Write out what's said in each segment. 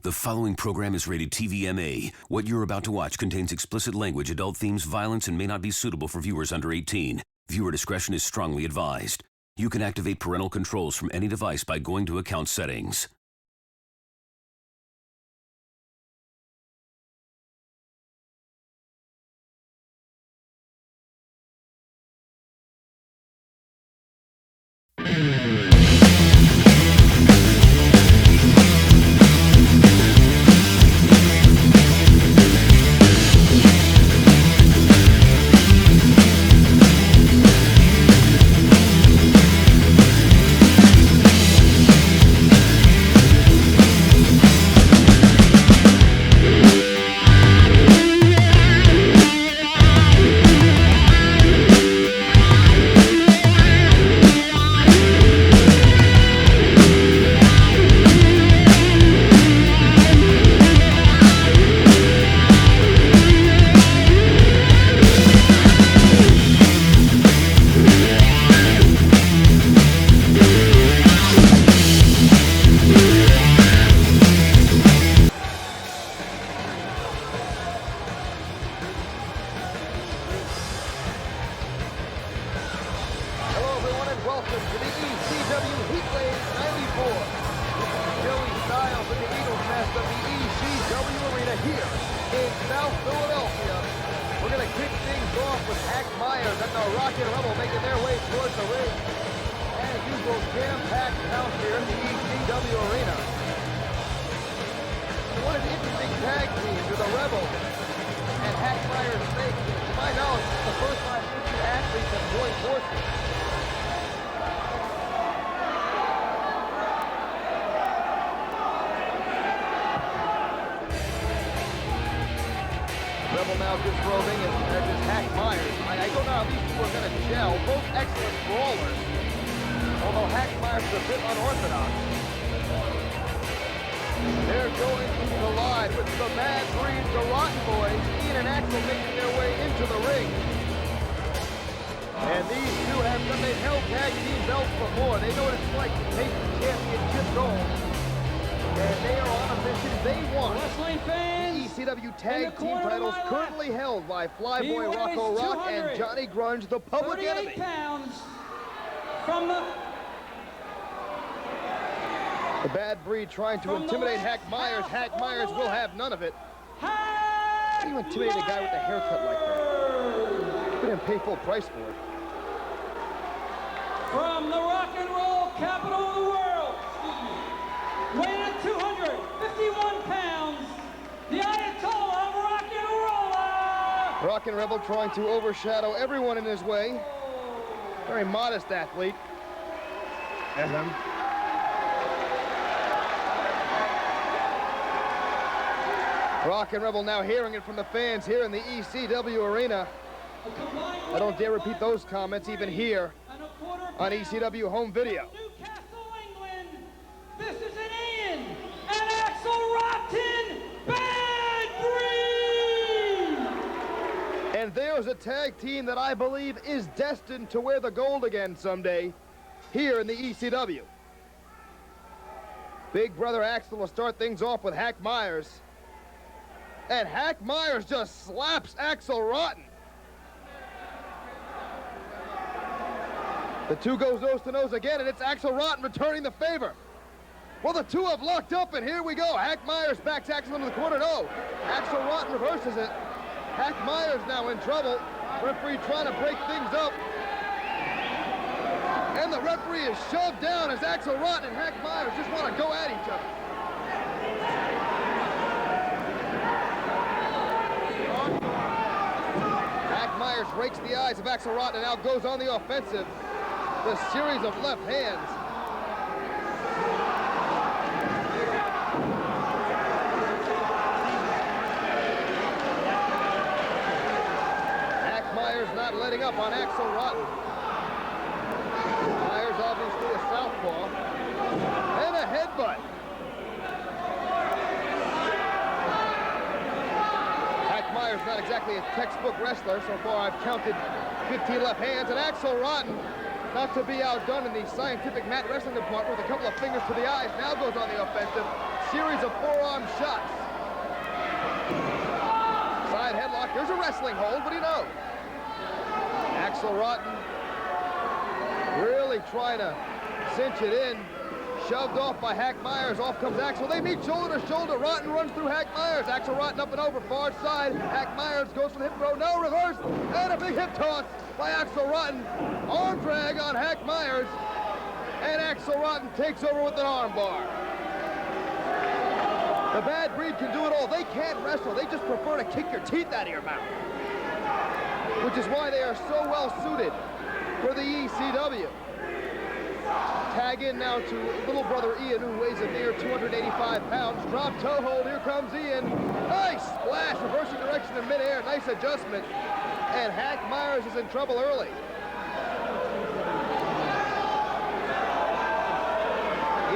The following program is rated TVMA. What you're about to watch contains explicit language, adult themes, violence, and may not be suitable for viewers under 18. Viewer discretion is strongly advised. You can activate parental controls from any device by going to account settings. Rebel now disrobing as is Hack Myers. I don't know how these two are going to gel. Both excellent brawlers. Although Hack Myers is a bit unorthodox. They're going to collide with the Bad Breed, the Rotten Boys. Ian and Axel making their way into the ring. And these two they've held tag team belts before. They know what it's like to take the championship gold. And they are on a mission. They want wrestling fans. ECW tag team titles currently held by Flyboy Rocco Rock and Johnny Grunge, the Public Enemy. Pounds from the Bad Breed trying to intimidate Hack Myers. Hack Myers will have none of it. How do you intimidate a guy with a haircut like that? You couldn't pay full price for it. From the rock and roll capital of the world, weighing at 251 pounds, the Ayatollah of rock and roller. Rockin' Rebel trying to overshadow everyone in his way. Very modest athlete. Rockin' Rebel now hearing it from the fans here in the ECW arena. I don't dare repeat those comments even here on ECW home video. Newcastle, England. This is an Ian and Axel Rotten Bad Breed. And there's a tag team that I believe is destined to wear the gold again someday here in the ECW. Big brother Axel will start things off with Hack Myers. And Hack Myers just slaps Axel Rotten. The two goes nose to nose again, and it's Axel Rotten returning the favor. Well, the two have locked up, and here we go. Hack Myers backs Axel into the corner. No, Axel Rotten reverses it. Hack Myers now in trouble. Referee trying to break things up. And the referee is shoved down as Axel Rotten and Hack Myers just want to go at each other. Hack Myers rakes the eyes of Axel Rotten and now goes on the offensive. The series of left hands. Hack Myers not letting up on Axel Rotten. Myers obviously a southpaw. And a headbutt. Hack Myers not exactly a textbook wrestler. So far I've counted 15 left hands. And Axel Rotten, not to be outdone in the scientific mat wrestling department with a couple of fingers to the eyes, now goes on the offensive. series of forearm shots. Side headlock. There's a wrestling hold. What do you know? Axel Rotten really trying to cinch it in. Shoved off by Hack Myers. Off comes Axel. They meet shoulder to shoulder. Rotten runs through Hack Myers. Axel Rotten up and over, far side. Hack Myers goes for the hip throw. No, reverse. And a big hip toss by Axel Rotten. Arm drag on Hack Myers. And Axel Rotten takes over with an arm bar. The Bad Breed can do it all. They can't wrestle. They just prefer to kick your teeth out of your mouth. Which is why they are so well suited for the ECW. Tag in now to little brother Ian, who weighs a mere 285 pounds. Drop toe hold, here comes Ian. Nice splash, reversing direction in midair, nice adjustment. And Hack Myers is in trouble early.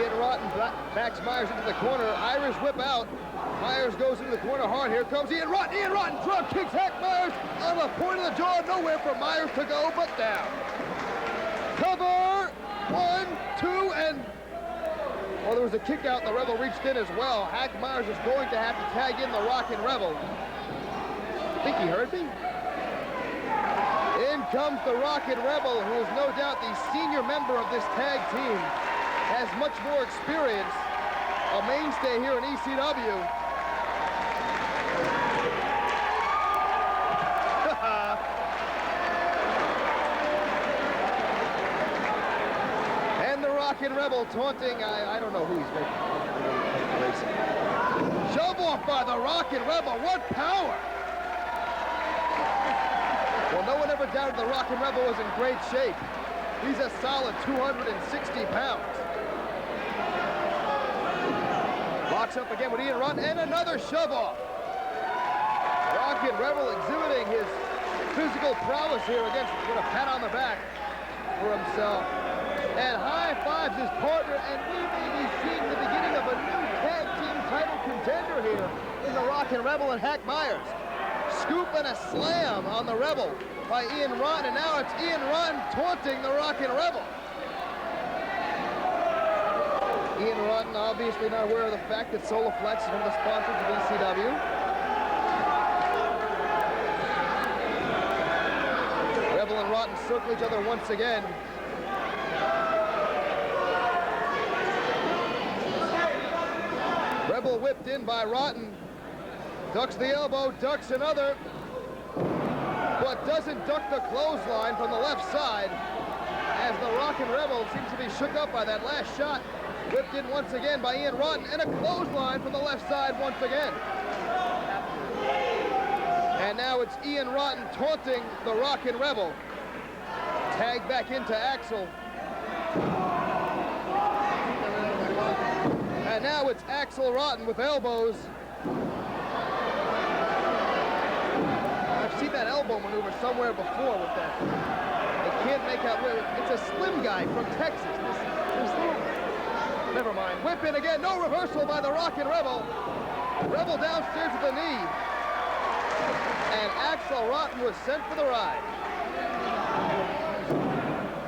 Ian Rotten backs Myers into the corner, Irish whip out. Myers goes into the corner hard, here comes Ian Rotten. Ian Rotten drop kicks Hack Myers on the point of the jaw, nowhere for Myers to go but down. Cover! 1, 2, and well, there was a kick out. The Rebel reached in as well. Hack Myers is going to have to tag in the Rockin' Rebel. I think he heard me. In comes the Rockin' Rebel, who is no doubt the senior member of this tag team. Has much more experience. A mainstay here in ECW. Rockin' Rebel taunting, I don't know who he's racing. Shove off by the Rockin' Rebel, what power! Well, no one ever doubted the Rockin' Rebel was in great shape. He's a solid 260 pounds. Locks up again with Ian Rotten, and another shove off. Rockin' Rebel exhibiting his physical prowess here with a pat on the back for himself. And high fives his partner, and we may be seeing the beginning of a new tag team title contender here in the Rockin' Rebel and Hack Myers. Scoop and a slam on the Rebel by Ian Rotten, and now it's Ian Rotten taunting the Rockin' Rebel. Ian Rotten obviously not aware of the fact that Solaflex is one of the sponsors of ECW. Rebel and Rotten circle each other once again. Rebel whipped in by Rotten, ducks the elbow, ducks another, but doesn't duck the clothesline from the left side as the Rockin' Rebel seems to be shook up by that last shot. Whipped in once again by Ian Rotten, and a clothesline from the left side once again. And now it's Ian Rotten taunting the Rockin' Rebel. Tag back into Axel. And now it's Axel Rotten with elbows. I've seen that elbow maneuver somewhere before with that. I can't make out where. It's a slim guy from Texas. This little... Never mind. Whip in again. No reversal by the Rockin' Rebel. Rebel downstairs with the knee. And Axel Rotten was sent for the ride.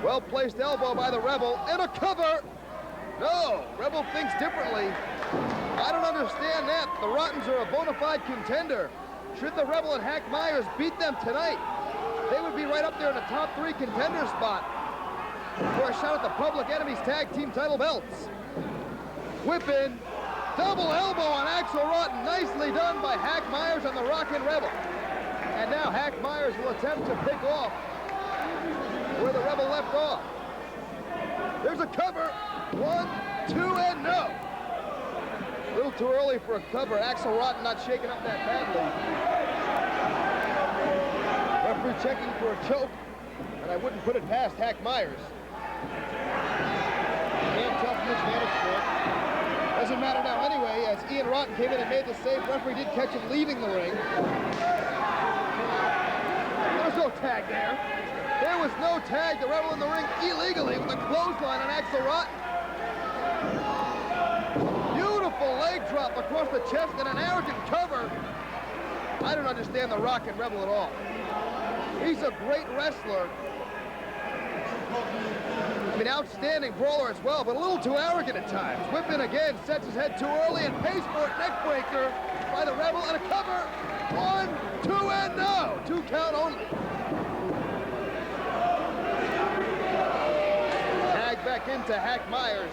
Well-placed elbow by the Rebel. And a cover. No, Rebel thinks differently. I don't understand that. The Rottens are a bona fide contender. Should the Rebel and Hack Myers beat them tonight, they would be right up there in the top 3 contender spot for a shot at the Public Enemies Tag Team title belts. Whip in, double elbow on Axel Rotten. Nicely done by Hack Myers on the Rockin' Rebel. And now Hack Myers will attempt to pick off where the Rebel left off. There's a cover. 1, 2, and no. A little too early for a cover. Axel Rotten not shaking up that badly. Referee checking for a choke, and I wouldn't put it past Hack Myers. Can't tell from this vantage point. Doesn't matter now anyway, as Ian Rotten came in and made the save. Referee did catch him leaving the ring. There was no tag there. There was no tag. The Rebel in the ring illegally with a clothesline on Axel Rotten. Beautiful leg drop across the chest and an arrogant cover. I don't understand the Rockin' Rebel at all. He's a great wrestler. I mean, outstanding brawler as well, but a little too arrogant at times. Whip in again, sets his head too early, and pays for it. Neck breaker by the Rebel, and a cover. 1, 2, and no. 2 count only. Tag back into Hack Myers.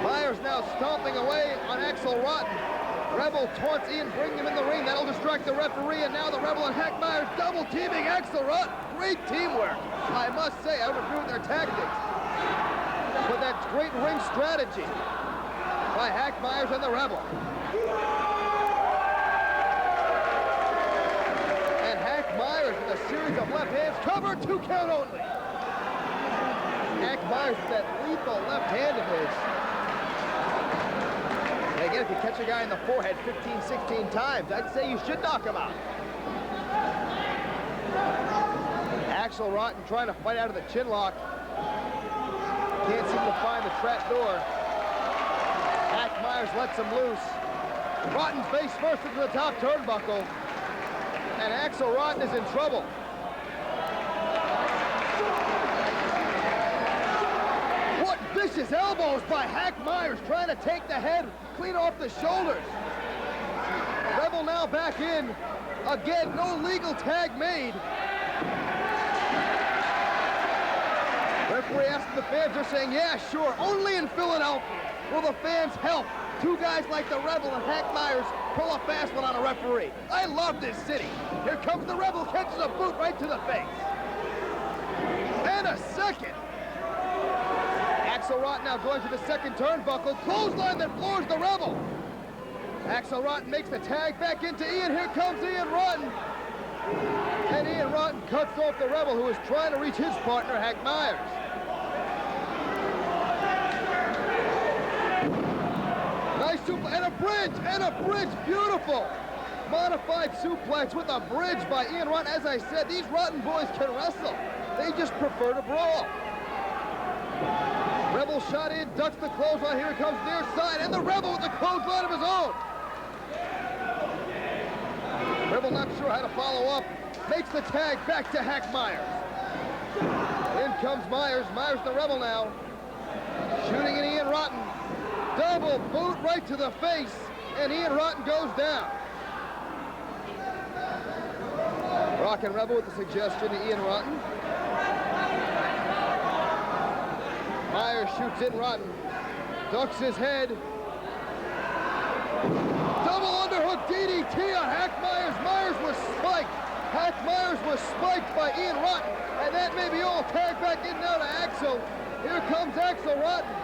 Myers now stomping away on Axel Rotten. Rebel taunts Ian, bring him in the ring. That'll distract the referee, and now the Rebel and Hack Myers double teaming Axel Rotten. Great teamwork. I must say, I don't agree with their tactics. But that's great ring strategy by Hack Myers and the Rebel. And Hack Myers with a series of left hands. Cover, 2 count only. Hack Myers with that lethal left hand of his. And again, if you catch a guy in the forehead 15, 16 times, I'd say you should knock him out. Axel Rotten trying to fight out of the chin lock. Can't seem to find the trap door. Hack Myers lets him loose. Rotten face first into the top turnbuckle. And Axel Rotten is in trouble. What vicious elbows by Hack Myers, trying to take the head clean off the shoulders. Rebel now back in. Again, no legal tag made. Referee asking the fans, they're saying, yeah, sure, only in Philadelphia will the fans help 2 guys like the Rebel and Hack Myers pull a fast one on a referee. I love this city. Here comes the Rebel, catches a boot right to the face. And a second. Axel Rotten now going to the second turnbuckle. Clothesline that floors the Rebel. Axel Rotten makes the tag back into Ian. Here comes Ian Rotten. And Ian Rotten cuts off the Rebel, who is trying to reach his partner, Hack Myers. Nice suplex, and a bridge, beautiful. Modified suplex with a bridge by Ian Rotten. As I said, these Rotten boys can wrestle. They just prefer to brawl. Rebel shot in, ducks the clothesline. Here it comes near side, and the Rebel with the clothesline of his own. Rebel not sure how to follow up. Makes the tag back to Hack Myers. In comes Myers. Myers the Rebel now. Shooting at Ian Rotten. Double boot right to the face, and Ian Rotten goes down. Rockin' Rebel with the suggestion to Ian Rotten. Myers shoots in Rotten. Ducks his head. Double underhook DDT on Hack Myers. Myers was spiked. Hack Myers was spiked by Ian Rotten. And that may be all. Tag back in now to Axel. Here comes Axel Rotten.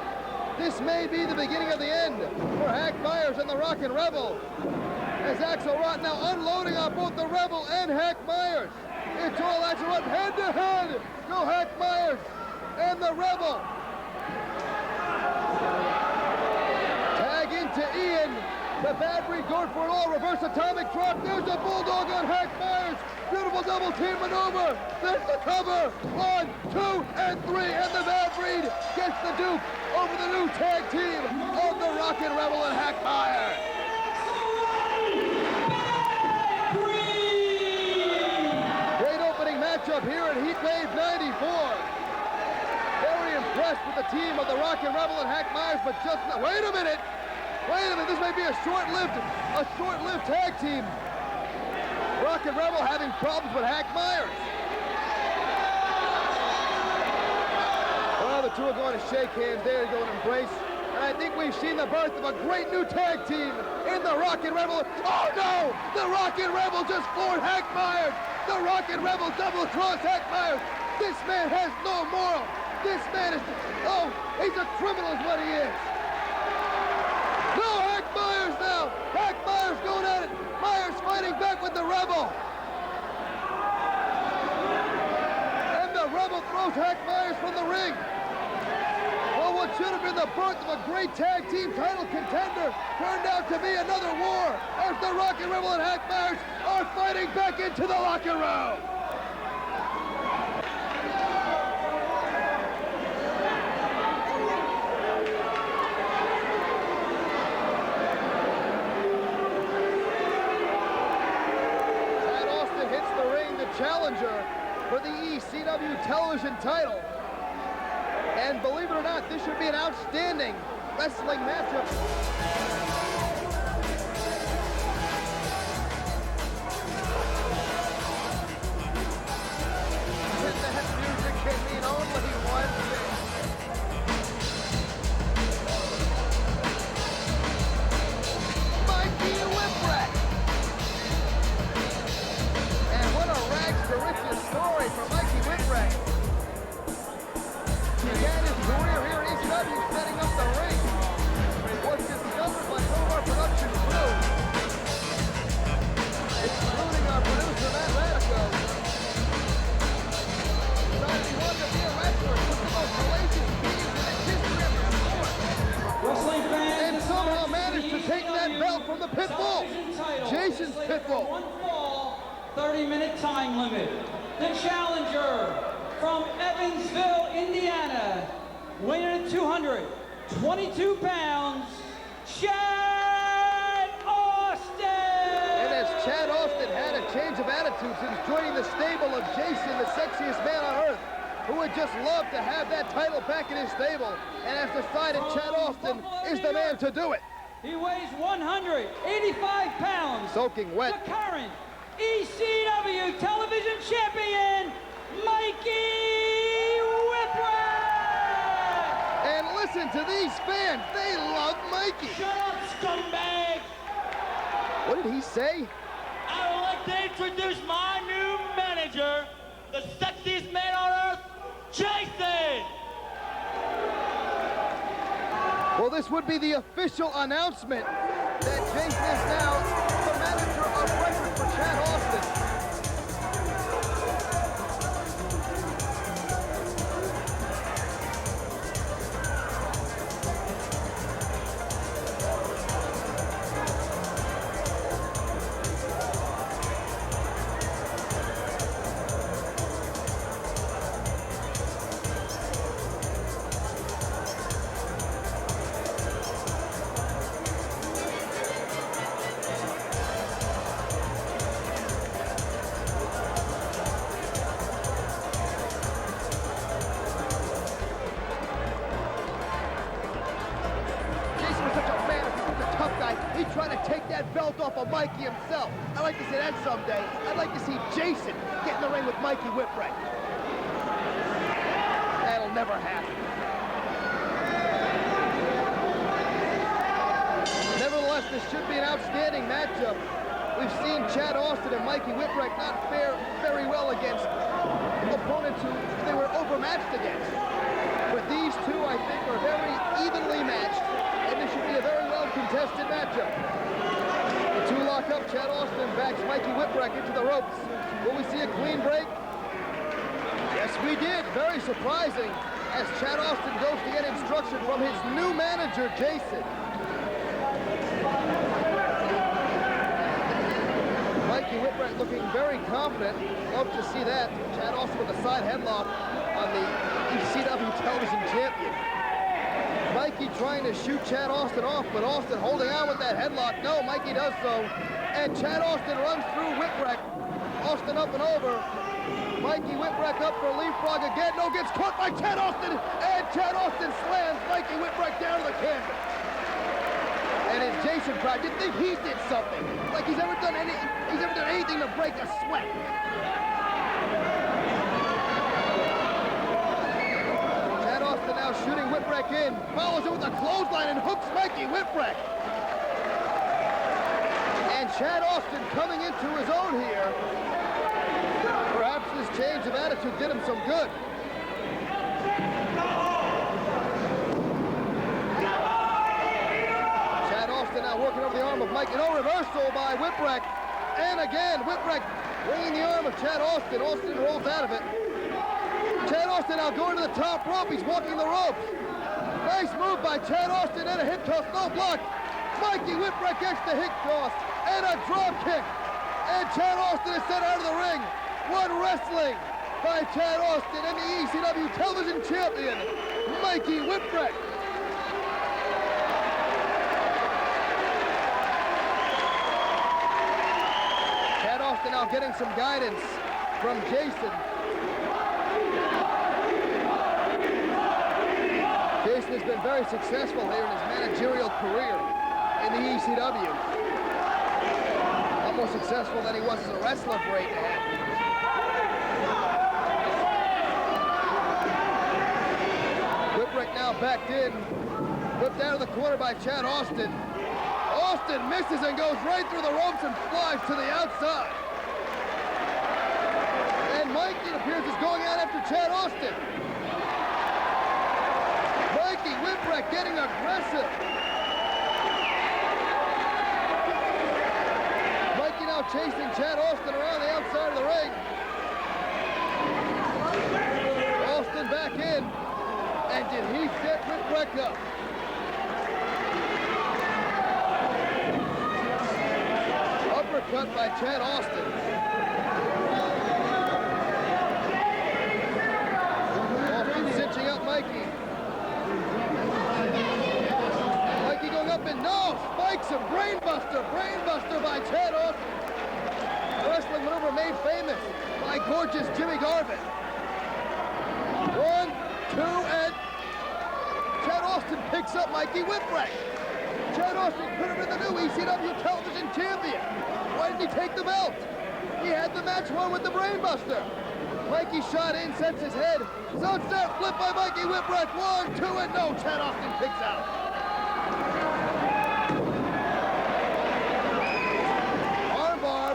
This may be the beginning of the end for Hack Myers and the Rockin' Rebel. As Axel Rotten now unloading on both the Rebel and Hack Myers. It's all Axel Rotten head to head. Go Hack Myers and the Rebel. Tag into Ian. The Bad Breed going for it all. Reverse atomic drop. There's the Bulldog on Hack Myers. Beautiful double team maneuver. There's the cover. 1, 2, and 3. And the Bad Breed gets the Duke over the new tag team of the Rockin' Rebel and Hack Myers. Great opening matchup here at Heatwave 94. Very impressed with the team of the Rockin' Rebel and Hack Myers, but just not. Wait a minute, this may be a short-lived tag team. Rockin' Rebel having problems with Hack Myers. Well, the two are going to shake hands there, go and embrace. And I think we've seen the birth of a great new tag team in the Rockin' Rebel. Oh no! The Rockin' Rebel just floored Hack Myers. The Rockin' Rebel double across Hack Myers. This man has no moral. This man is, oh, he's a criminal is what he is. No, Hack Myers now. Hack Myers going at it. Myers fighting back with the Rebel. And the Rebel throws Hack Myers from the ring. Well, what should have been the birth of a great tag team title contender turned out to be another war as the Rockin' Rebel and Hack Myers are fighting back into the locker room. Chad Austin hits the ring, the challenger. for the ECW television title. And believe it or not, this should be an outstanding wrestling matchup. That music can mean only one thing. Mikey Whipwreck! And what a rags to riches story for Mikey Whipwreck. Began his career here at ECW setting up the ring. Was discovered by some of our production crew, including our producer Matt Radico. Decided he wanted to be a wrestler, took the most hellacious beatings in the history of the sport, Wrestling fans, and somehow managed to take that belt from the Pitbull, Jason's Pitbull. One fall, 30-minute time limit. The challenger from Evansville, Indiana, weighing in at 222 pounds, Chad Austin! And as Chad Austin had a change of attitude since joining the stable of Jason, the sexiest man on earth, who would just love to have that title back in his stable, and has decided Chad Austin is the man to do it. He weighs 185 pounds. Soaking wet. The current ECW television champion, Mikey Whipwreck! And listen to these fans, they love Mikey. Shut up, scumbag! What did he say? I would like to introduce my new manager, the sexiest man on earth, Jason! Well, this would be the official announcement that Jason is now the manager of record for Chad Austin. He's trying to take that belt off of Mikey himself. I'd like to see that someday. I'd like to see Jason get in the ring with Mikey Whipwreck. That'll never happen. Nevertheless, this should be an outstanding matchup. We've seen Chad Austin and Mikey Whipwreck not fare very well against opponents who they were overmatched against. But these two, I think, are very evenly matched, and this should be a very well-contested matchup. The two lock up. Chad Austin backs Mikey Whipwreck into the ropes. Will we see a clean break? Yes, we did. Very surprising, as Chad Austin goes to get instruction from his new manager, Jason. Mikey Whipwreck looking very confident. Love to see that. Chad Austin with a side headlock on the ECW television champion. Mikey trying to shoot Chad Austin off, but Austin holding on with that headlock. No, Mikey does so. And Chad Austin runs through Whipwreck. Austin up and over. Mikey Whipwreck up for a leapfrog again. No, gets caught by Chad Austin. And Chad Austin slams Mikey Whipwreck down to the canvas. And as Jason cried, you'd think he did something. Like he's ever done anything to break a sweat. Chad Austin now shooting Whipwreck in. Follows it with a clothesline and hooks Mikey Whipwreck. And Chad Austin coming into his own here. Perhaps this change of attitude did him some good. Chad Austin now working over the arm of Mikey. No, reversal by Whipwreck. And again, Whipwreck bringing the arm of Chad Austin. Austin rolls out of it. Chad Austin now going to the top rope. He's walking the ropes. Nice move by Chad Austin and a hip toss. No block. Mikey Whipwreck gets the hip toss and a drop kick. And Chad Austin is sent out of the ring. One wrestling by Chad Austin and the ECW television champion, Mikey Whipwreck. Chad Austin now getting some guidance from Jason. has been very successful here in his managerial career in the ECW. More successful than he was as a wrestler for 8.5 years. Whipwreck now backed in. Whipped out of the corner by Chad Austin. Austin misses and goes right through the ropes and flies to the outside. And Mikey, it appears, is going out after Chad Austin. Mikey Whipwreck getting aggressive. Now chasing Chad Austin around the outside of the ring. Austin back in. And did he set Whipwreck up? Uppercut by Chad Austin. Austin cinching up Mikey. Mikey going up and no! Spikes him! Brainbuster! Brainbuster by Chad Austin. Wrestling maneuver made famous by gorgeous Jimmy Garvin. 1, 2, and Chad Austin picks up Mikey Whipwreck. Chad Austin could have been the new ECW television champion. Why didn't he take the belt? He had the match won with the Brainbuster. Mikey shot in, sets his head. Sunset flip by Mikey Whipwreck. 1, 2, and no. Chad Austin kicks out.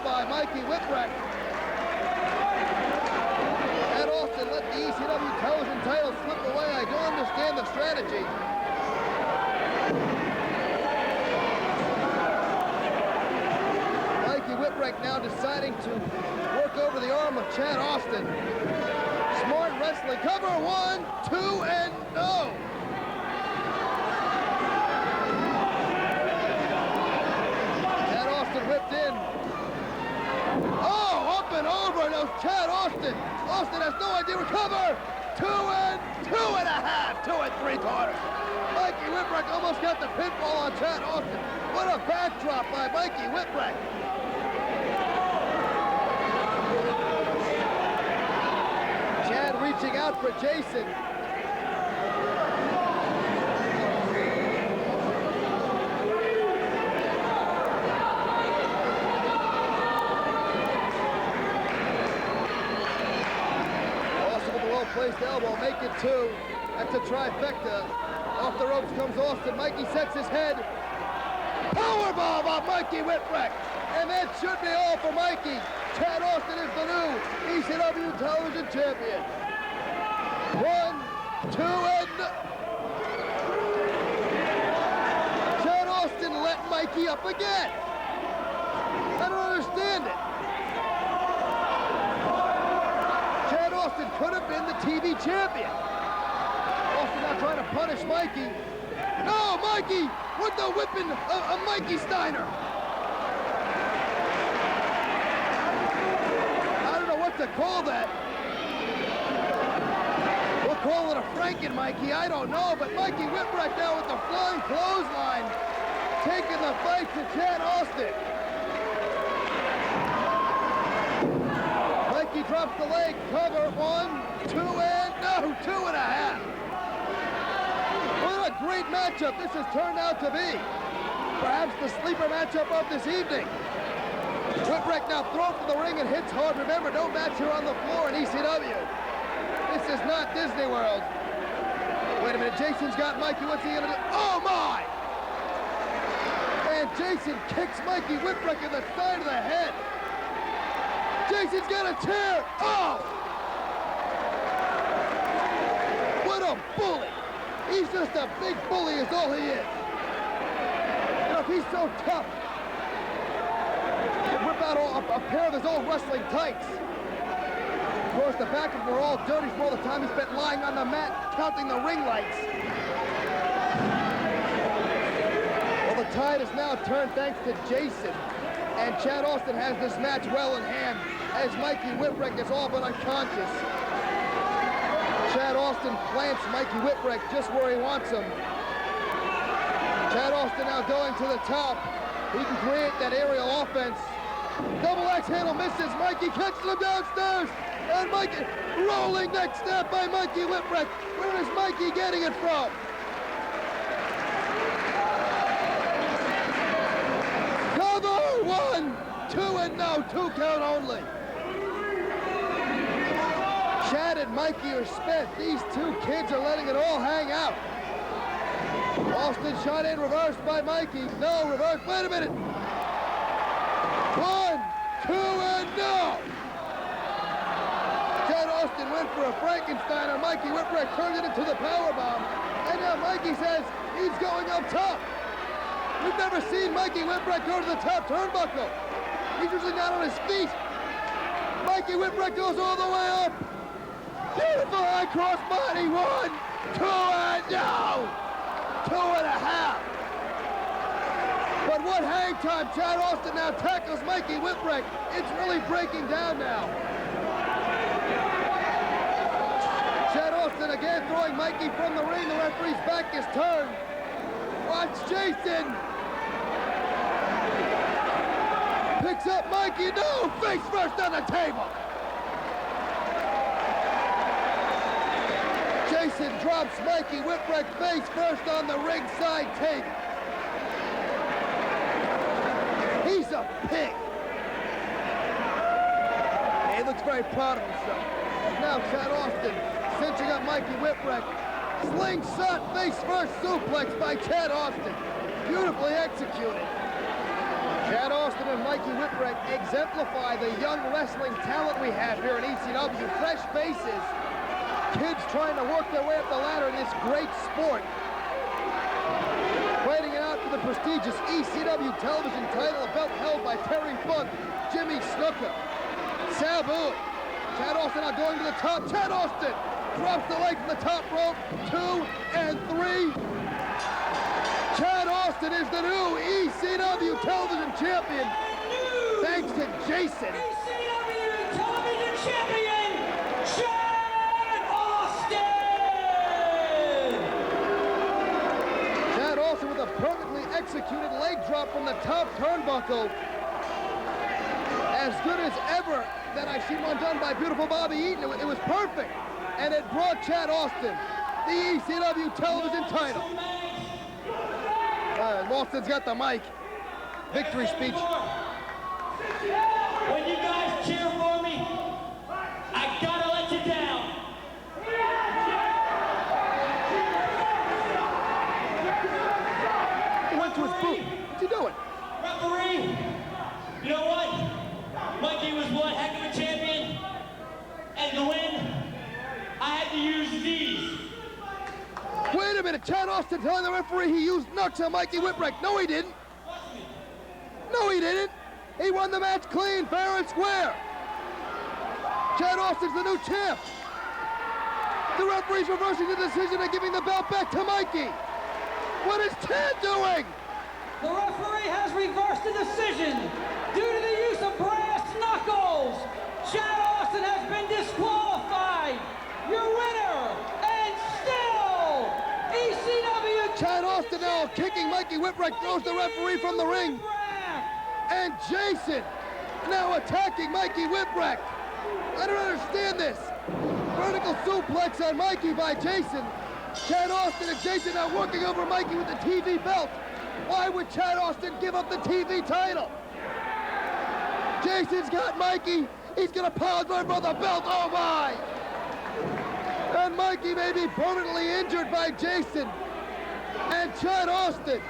By Mikey Whipwreck. Chad Austin let the ECW television title slip away. I don't understand the strategy. Mikey Whipwreck now deciding to work over the arm of Chad Austin. Smart wrestling. Cover 1, 2, and no. Chad Austin whipped in. Oh, up and over. That was Chad Austin. Austin has no idea. Recover. 2 and 2.5. 2 3/4. Mikey Whipwreck almost got the pinfall on Chad Austin. What a backdrop by Mikey Whipwreck. Chad reaching out for Jason. Placed elbow, make it 2. That's a trifecta. Off the ropes comes Austin. Mikey sets his head. Powerbomb by Mikey Whipwreck. And that should be all for Mikey. Chad Austin is the new ECW television champion. 1, 2, and... Chad Austin let Mikey up again. I don't understand it. Austin could have been the TV champion. Austin now trying to punish Mikey. No, Mikey with the whipping of Mikey Steiner. I don't know what to call that. We'll call it a Franken Mikey, I don't know, but Mikey Whipwreck now with the flying clothesline, taking the fight to Chad Austin. Mikey drops the leg, cover 1, 2, and no, 2.5. What a great matchup this has turned out to be. Perhaps the sleeper matchup of this evening. Whipwreck now thrown from the ring and hits hard. Remember, no match here on the floor in ECW. This is not Disney World. Wait a minute, Jason's got Mikey. What's he gonna do? Oh my! And Jason kicks Mikey Whipwreck in the side of the head. Jason's got a chair. Oh! What a bully. He's just a big bully is all he is. You know, if he's so tough, he'd whip out a pair of his old wrestling tights. Of course, the back of them were all dirty from all the time he spent lying on the mat counting the ring lights. Well, the tide is now turned thanks to Jason. And Chad Austin has this match well in hand as Mikey Whipwreck is all but unconscious. Chad Austin plants Mikey Whipwreck just where he wants him. Chad Austin now going to the top. He can create that aerial offense. Double axe handle misses. Mikey catches him downstairs. And Mikey rolling next step by Mikey Whipwreck. Where is Mikey getting it from? 2-0, 2 count only. Chad and Mikey are spent. These two kids are letting it all hang out. Austin shot in, reversed by Mikey. No, reverse, wait a minute. 1, 2, and no! Chad Austin went for a Frankensteiner. Mikey Whipwreck turned it into the powerbomb. And now Mikey says he's going up top. We've never seen Mikey Whipwreck go to the top turnbuckle. He's usually not on his feet. Mikey Whipwreck goes all the way up. Beautiful high cross body. 1, 2, and no! 2.5. But what hang time. Chad Austin now tackles Mikey Whipwreck. It's really breaking down now. Chad Austin again throwing Mikey from the ring. The referee's back is turned. Watch Jason. Picks up Mikey. No! Face first on the table. Jason drops Mikey Whipwreck face first on the ringside table. He's a pig. He looks very proud of himself. Now Chad Austin cinching up Mikey Whipwreck. Slingshot face first suplex by Chad Austin. Beautifully executed. Chad Austin and Mikey Whipwreck exemplify the young wrestling talent we have here in ECW. Fresh faces. Kids trying to work their way up the ladder in this great sport. Fighting it out for the prestigious ECW television title, a belt held by Terry Funk, Jimmy Snuka, Sabu. Chad Austin now going to the top. Chad Austin drops the leg from the top rope. 2 and 3. Chad Austin is the new ECW television champion. Thanks to Jason. ECW television champion, Chad Austin! Chad Austin with a perfectly executed leg drop from the top turnbuckle. As good as ever that I've seen one done by beautiful Bobby Eaton. It was perfect. And it brought Chad Austin the ECW television title. Austin's got the mic. Victory speech. When you guys cheer for me, I gotta let you down. He went to his booth. What's he doing? Referee, you know what? Mikey was one heck of a champion, and to win, I had to use these. Wait a minute. Chad Austin telling the referee he used Nux on Mikey Whipwreck. No, he didn't. No, he didn't. He won the match clean, fair and square. Chad Austin's the new champ. The referee's reversing the decision and giving the belt back to Mikey. What is Chad doing? The referee has reversed the decision due to the use of brass knuckles. Chad Austin has been disqualified. Your winner, and still, ECW. Chad Austin now kicking Mikey Whipwreck, throws the referee from the ring. And Jason now attacking Mikey Whipwreck. I don't understand this. Vertical suplex on Mikey by Jason. Chad Austin and Jason now working over Mikey with the TV belt. Why would Chad Austin give up the TV title? Jason's got Mikey. He's gonna apologize for the belt. Oh my! And Mikey may be permanently injured by Jason and Chad Austin.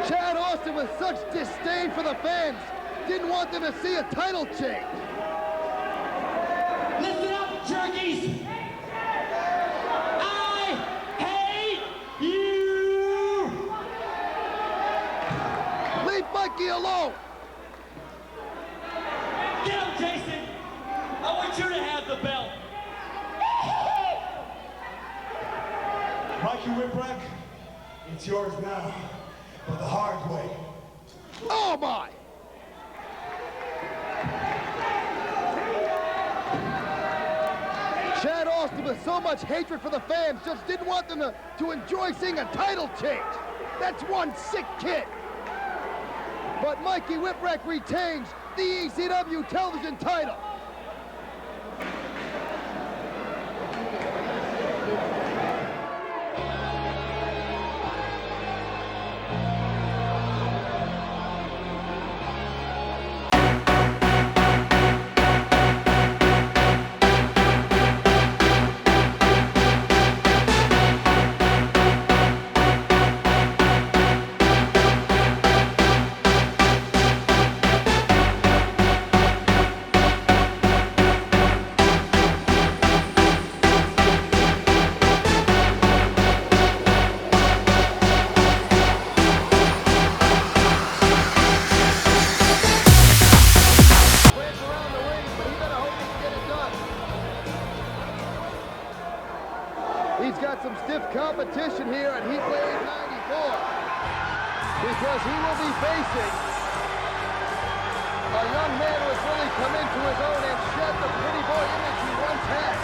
Chad Austin with such disdain for the fans didn't want them to see a title change. Listen up, jerkies. I hate you. Leave Mikey alone. Get him, Jason. I want you to have the belt. Mikey Whipwreck, it's yours now, but the hard way. Oh my! Chad Austin with so much hatred for the fans just didn't want them to enjoy seeing a title change. That's one sick kid. But Mikey Whipwreck retains the ECW television title. competition here at Heatwave 94 because he will be facing a young man who has really come into his own and shed the pretty boy image he once had.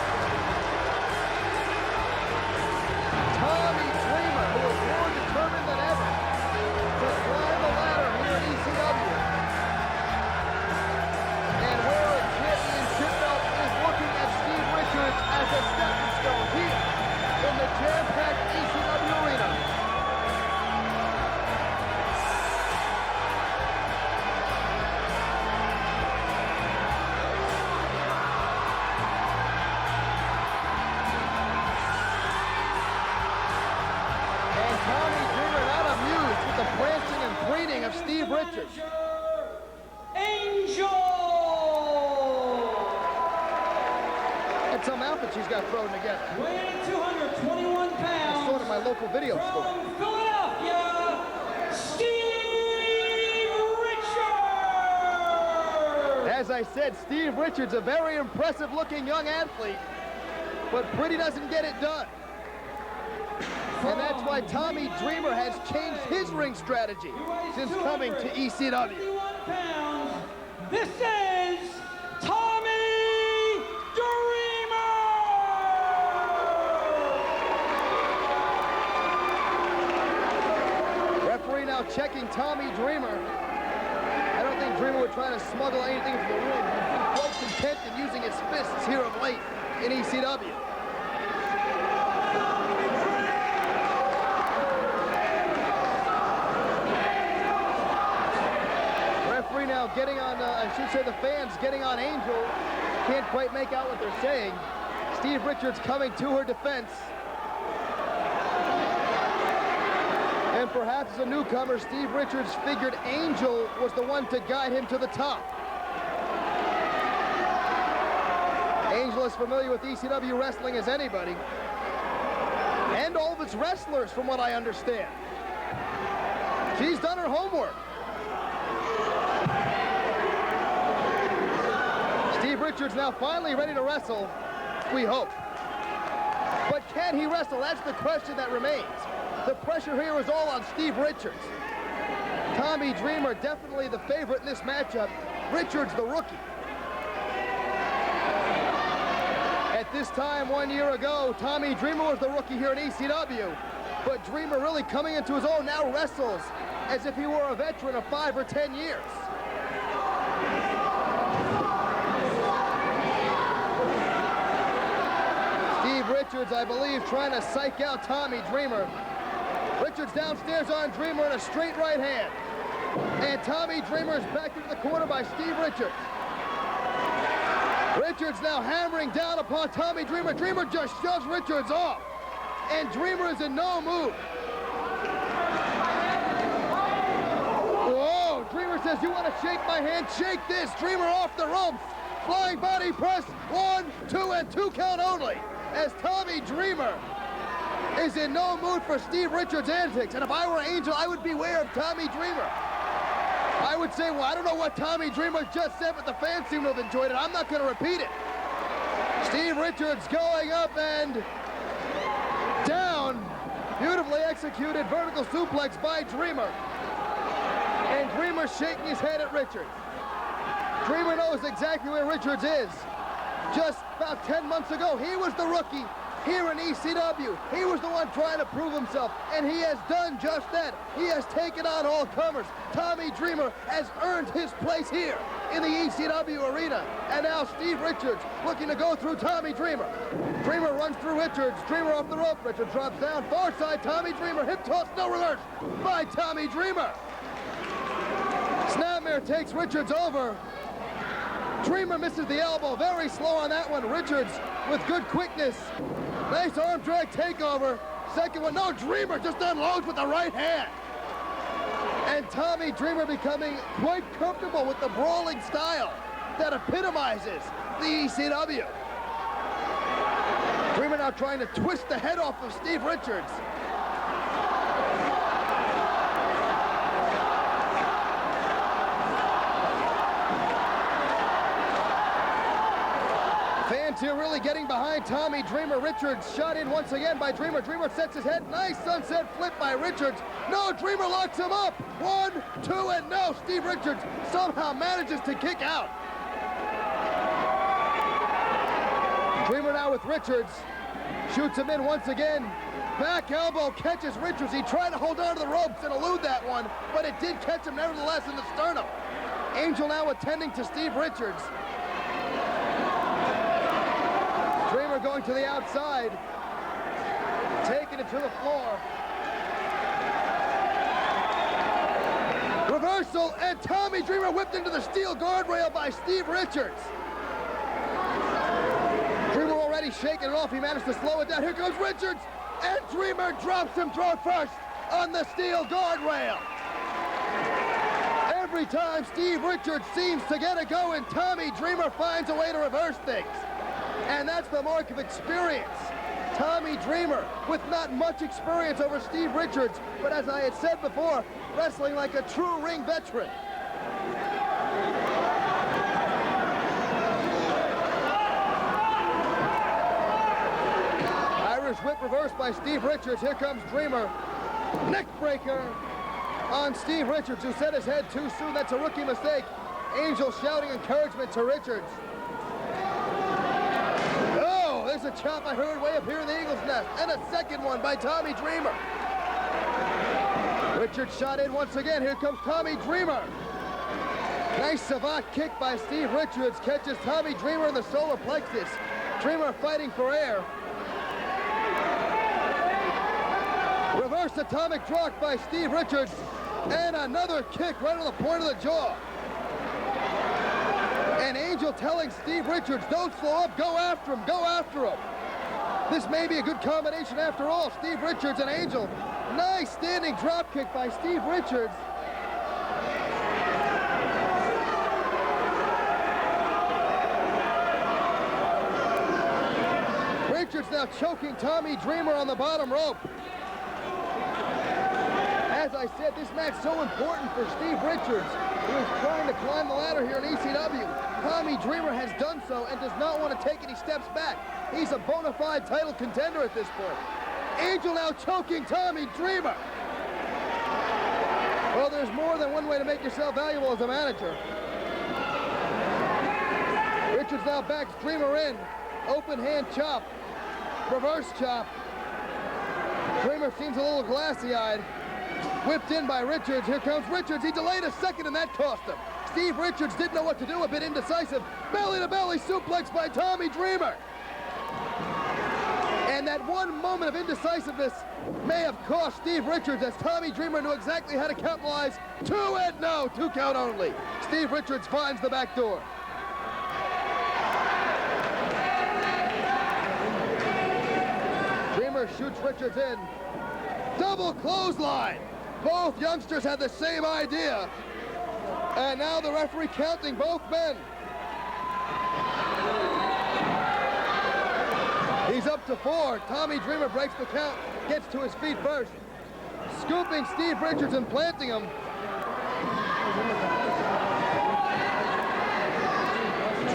Tommy Dreamer, who is more determined than ever to climb the ladder here at ECW. And where a championship belt is looking at Steve Richards as a stepping stone here in the jam-packed ECW arena. And Tommy Dreamer not amused with the prancing and preening of Steve Richards. Angel! And some outfits she's got thrown together. Weighing 221 I pounds. saw it in my local video store. From Philadelphia, Steve Richards! As I said, Steve Richards, a very impressive looking young athlete, but pretty doesn't get it done. And that's why Tommy Dreamer has changed his ring strategy since coming to ECW. 51 pounds. This is Tommy Dreamer! Referee now checking Tommy Dreamer. I don't think Dreamer would try to smuggle anything into the ring. He's been quite content in using his fists here of late in ECW. Referee now getting on, I should say the fans getting on Angel. Can't quite make out what they're saying. Steve Richards coming to her defense. And perhaps as a newcomer, Steve Richards figured Angel was the one to guide him to the top. Angel is familiar with ECW wrestling as anybody. And all of its wrestlers, from what I understand. She's done her homework. Steve Richards now finally ready to wrestle, we hope. But can he wrestle? That's the question that remains. The pressure here is all on Steve Richards. Tommy Dreamer definitely the favorite in this matchup. Richards the rookie. At this time 1 year ago, Tommy Dreamer was the rookie here in ECW. But Dreamer really coming into his own now wrestles as if he were a veteran of 5 or 10 years. Steve Richards, I believe, trying to psych out Tommy Dreamer. Richards downstairs on Dreamer in a straight right hand. And Tommy Dreamer is back into the corner by Steve Richards. Richards now hammering down upon Tommy Dreamer. Dreamer just shoves Richards off. And Dreamer is in no mood. Whoa, Dreamer says, you want to shake my hand? Shake this. Dreamer off the ropes. Flying body press. 1, 2, and 2 count only. As Tommy Dreamer is in no mood for Steve Richards' antics. And if I were Angel, I would beware of Tommy Dreamer. I would say, well, I don't know what Tommy Dreamer just said, but the fans seem to have enjoyed it. I'm not going to repeat it. Steve Richards going up and down. Beautifully executed vertical suplex by Dreamer. And Dreamer shaking his head at Richards. Dreamer knows exactly where Richards is. Just about 10 months ago, he was the rookie here in ECW. He was the one trying to prove himself, and he has done just that. He has taken on all comers. Tommy Dreamer has earned his place here in the ECW arena. And now Steve Richards looking to go through Tommy Dreamer. Dreamer runs through Richards. Dreamer off the rope. Richards drops down. Far side, Tommy Dreamer. Hip toss, no reverse by Tommy Dreamer. Snapmare takes Richards over. Dreamer misses the elbow, very slow on that one. Richards with good quickness. Nice arm drag takeover. Second one, no, Dreamer just unloads with the right hand. And Tommy Dreamer becoming quite comfortable with the brawling style that epitomizes the ECW. Dreamer now trying to twist the head off of Steve Richards. Fans here really getting behind Tommy Dreamer. Richards shot in once again by Dreamer. Dreamer sets his head. Nice sunset flip by Richards. No, Dreamer locks him up. 1, 2, and no. Steve Richards somehow manages to kick out. Dreamer now with Richards. Shoots him in once again. Back elbow catches Richards. He tried to hold on to the ropes and elude that one, but it did catch him nevertheless in the sternum. Angel now attending to Steve Richards. Dreamer going to the outside, taking it to the floor. Reversal, and Tommy Dreamer whipped into the steel guardrail by Steve Richards. Dreamer already shaking it off. He managed to slow it down. Here comes Richards, and Dreamer drops him throat first on the steel guardrail. Every time Steve Richards seems to get it going, Tommy Dreamer finds a way to reverse things. And that's the mark of experience. Tommy Dreamer, with not much experience over Steve Richards, but as I had said before, wrestling like a true ring veteran. Irish whip reversed by Steve Richards. Here comes Dreamer. Neck breaker on Steve Richards, who set his head too soon. That's a rookie mistake. Angel shouting encouragement to Richards. Oh, there's a chop I heard way up here in the Eagle's Nest. And a second one by Tommy Dreamer. Richards shot in once again. Here comes Tommy Dreamer. Nice savant kick by Steve Richards. Catches Tommy Dreamer in the solar plexus. Dreamer fighting for air. Reverse atomic drop by Steve Richards. And another kick right on the point of the jaw. And Angel telling Steve Richards, don't slow up, go after him, go after him. This may be a good combination after all. Steve Richards and Angel. Nice standing drop kick by Steve Richards. Richards now choking Tommy Dreamer on the bottom rope. As I said, this match so important for Steve Richards, who is trying to climb the ladder here in ECW. Tommy Dreamer has done so and does not want to take any steps back. He's a bona fide title contender at this point. Angel now choking Tommy Dreamer. Well, there's more than one way to make yourself valuable as a manager. Richards now backs Dreamer in. Open hand chop. Reverse chop. Dreamer seems a little glassy-eyed. Whipped in by Richards. Here comes Richards. He delayed a second and that cost him. Steve Richards didn't know what to do, a bit indecisive. Belly-to-belly suplex by Tommy Dreamer. And that one moment of indecisiveness may have cost Steve Richards, as Tommy Dreamer knew exactly how to capitalize. 2 and no, 2 count only. Steve Richards finds the back door. Dreamer shoots Richards in. Double clothesline. Both youngsters had the same idea. And now the referee counting both men. He's up to 4. Tommy Dreamer breaks the count, gets to his feet first. Scooping Steve Richards and planting him.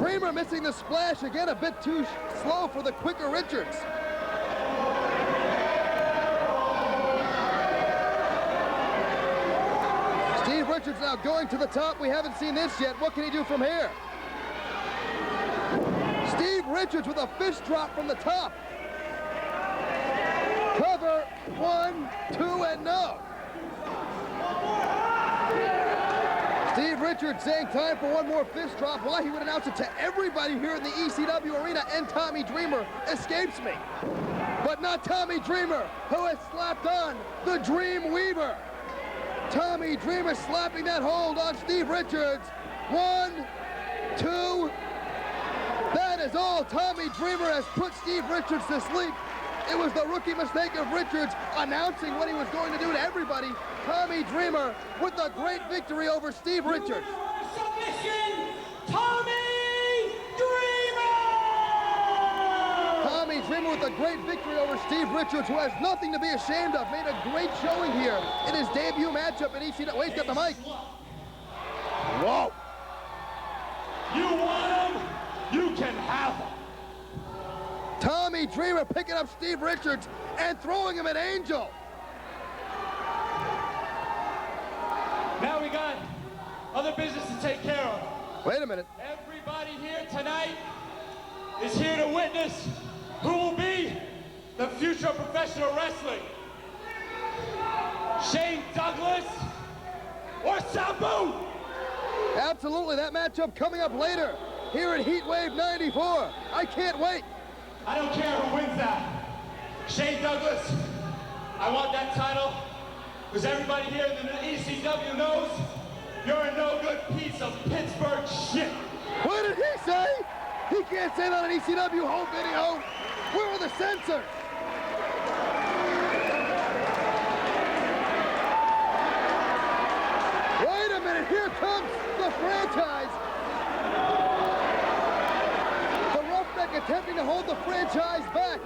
Dreamer missing the splash again, a bit too slow for the quicker Richards. Steve Richards now going to the top. We haven't seen this yet. What can he do from here? Steve Richards with a fist drop from the top. Cover, 1, 2, and no. Steve Richards saying time for one more fist drop. Why he would announce it to everybody here in the ECW arena and Tommy Dreamer escapes me. But not Tommy Dreamer, who has slapped on the Dream Weaver. Tommy Dreamer slapping that hold on Steve Richards. 1, 2. That is all. Tommy Dreamer has put Steve Richards to sleep. It was the rookie mistake of Richards announcing what he was going to do to everybody. Tommy Dreamer with a great victory over Steve Richards. Submission, Tommy Dreamer! Tommy Dreamer with a great victory over Steve Richards, who has nothing to be ashamed of. Made a great showing here in his debut matchup in ECW. Wait, he's got the mic. Whoa. You want him? You can have him. Tommy Dreamer picking up Steve Richards and throwing him at Angel. Now we got other business to take care of. Wait a minute. Everybody here tonight is here to witness who will be the future of professional wrestling. Shane Douglas or Sabu? Absolutely, that matchup coming up later here at Heatwave 94. I can't wait. I don't care who wins that. Shane Douglas, I want that title because everybody here in the ECW knows you're a no-good piece of Pittsburgh shit. What did he say? He can't say that on ECW home video. Where are the censors? Wait a minute, here comes the franchise. The Roughneck attempting to hold the franchise back.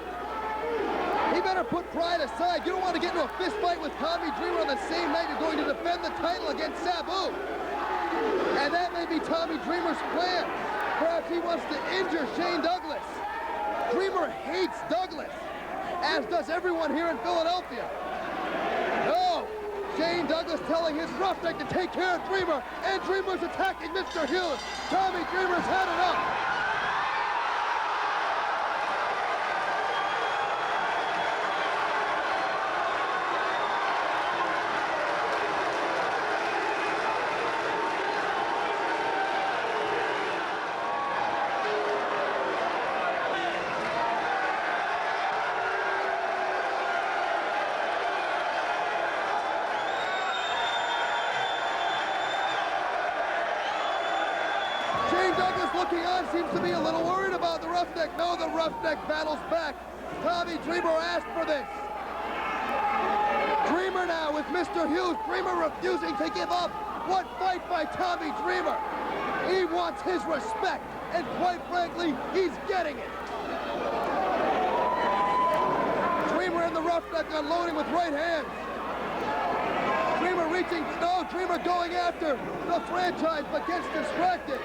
He better put pride aside. You don't want to get into a fist fight with Tommy Dreamer on the same night you're going to defend the title against Sabu. And that may be Tommy Dreamer's plan. Perhaps he wants to injure Shane Douglas. Dreamer hates Douglas, as does everyone here in Philadelphia. No, Shane Douglas telling his Roughneck to take care of Dreamer, and Dreamer's attacking Mr. Hughes. Tommy Dreamer's had enough. Looking on, seems to be a little worried about the Roughneck. No, the Roughneck battles back. Tommy Dreamer asked for this. Dreamer now with Mr. Hughes. Dreamer refusing to give up. What fight by Tommy Dreamer. He wants his respect, and quite frankly, he's getting it. Dreamer and the Roughneck unloading with right hands. Dreamer reaching, no, Dreamer going after the franchise, but gets distracted.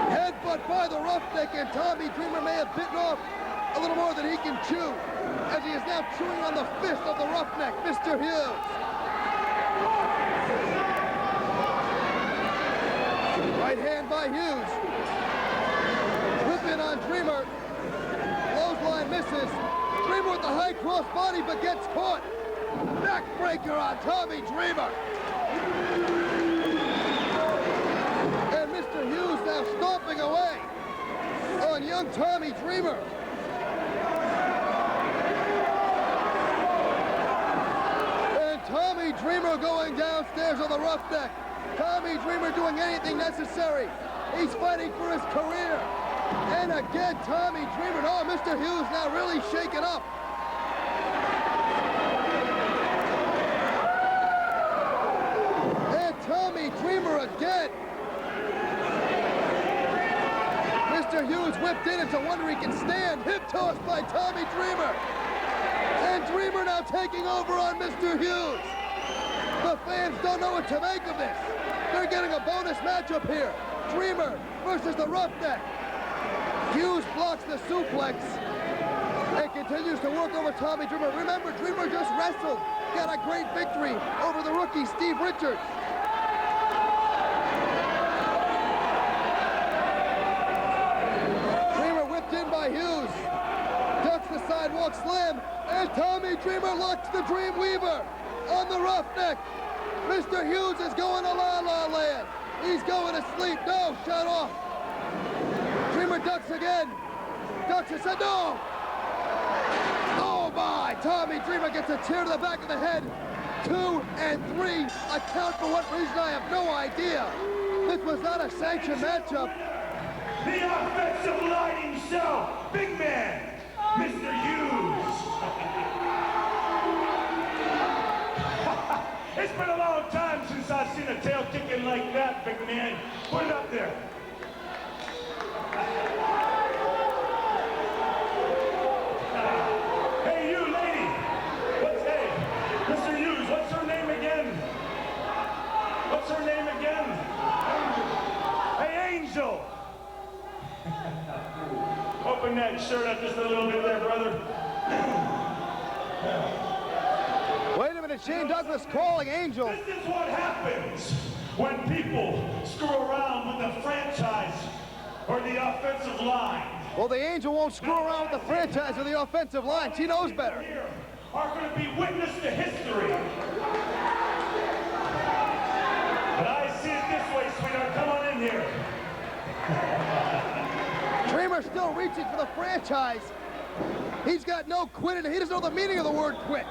Headbutt by the Roughneck, and Tommy Dreamer may have bitten off a little more than he can chew, as he is now chewing on the fist of the Roughneck, Mr. Hughes. Right hand by Hughes. Whip in on Dreamer. Clothesline misses. Dreamer with the high cross body, but gets caught. Neckbreaker on Tommy Dreamer. And Mr. Hughes now stomping away on young Tommy Dreamer. And Tommy Dreamer going downstairs on the Roughneck. Tommy Dreamer doing anything necessary. He's fighting for his career. And again, Tommy Dreamer. Oh, Mr. Hughes now really shaken up. And Tommy Dreamer again. Mr. Hughes whipped in. It's a wonder he can stand. Hip toss by Tommy Dreamer. And Dreamer now taking over on Mr. Hughes. The fans don't know what to make of this. They're getting a bonus matchup here. Dreamer versus the Roughneck. Hughes blocks the suplex and continues to work over Tommy Dreamer. Remember, Dreamer just wrestled. Got a great victory over the rookie Steve Richards. Dreamer whipped in by Hughes. Ducks the sidewalk slam, and Tommy Dreamer locks the Dreamweaver on the Roughneck. Mr. Hughes is going to La La Land. He's going to sleep. No, shut off. Dreamer ducks again. Ducks and said no. Oh my, Tommy Dreamer gets a chair to the back of the head. 2 and 3. Account for what reason, I have no idea. This was not a sanctioned matchup. The offensive lighting show, big man, Mr. Hughes. It's been a long time since I've seen a tail kicking like that, big man. Put it up there. Hey, you lady. Hey, Mr. Hughes, what's her name again? What's her name again? Hey, Angel. Open that and Shane Douglas calling Angel. This is what happens when people screw around with the franchise or the offensive line. Well, the Angel won't screw around with the franchise or the offensive line. She knows better. Here are going to be witness to history. But I see it this way, sweetheart. Come on in here. Dreamer still reaching for the franchise. He's got no quit in it. He doesn't know the meaning of the word quit.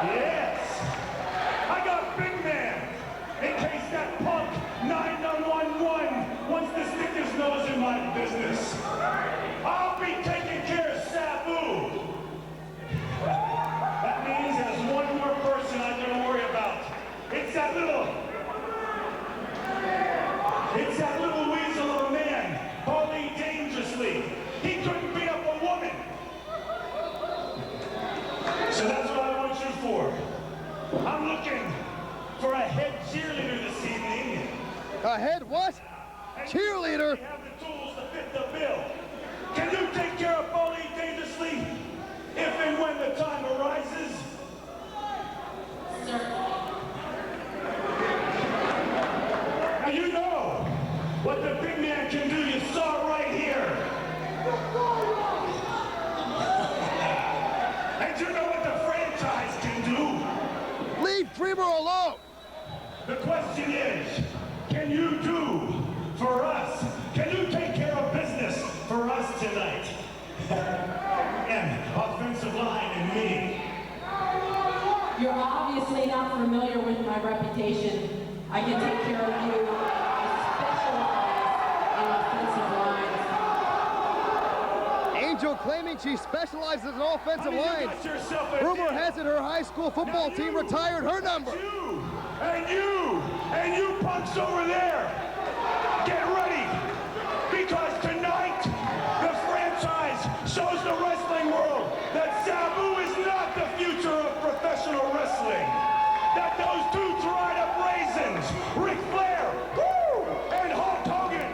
Yes. I got big man. In case that punk 911 wants to stick his nose in my business. I'll be taking care of Sabu. That means there's one more person I gotta worry about. It's that little weasel of a man, Paulie Dangerously. He couldn't beat up a woman. So that's what I want you for. I'm looking for a head cheerleader this evening. A head what? Cheerleader? We have the tools to fit the bill. Can you take care of Paulie Dangerously if and when the time arises? Now you know what the big man can do. You saw it right here. And you know what the franchise can do. Leave Dreamer alone. The question is, can you do for us? Can you take care of business for us tonight? And offensive line and me. You're obviously not familiar with my reputation. I can take care of you. I specialize in offensive lines. Angel claiming she specializes in offensive lines. Rumor has it her high school football team retired her number. And you punks over there, get ready, because tonight the franchise shows the wrestling world that Sabu is not the future of professional wrestling. That those two dried up raisins, Ric Flair, and Hulk Hogan,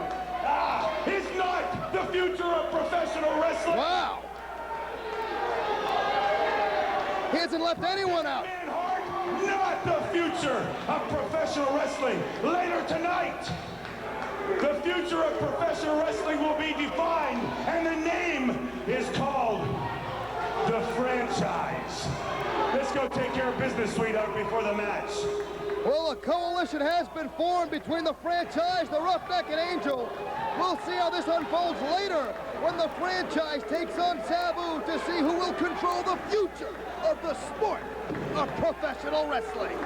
is not the future of professional wrestling. Wow. He hasn't left anyone out. Not the future of professional wrestling. Later tonight, the future of professional wrestling will be defined, and the name is called the franchise. Let's go take care of business, sweetheart, before the match. Well, a coalition has been formed between the franchise, the Roughneck, and Angel. We'll see how this unfolds later when the franchise takes on Sabu to see who will control the future of the sport of professional wrestling.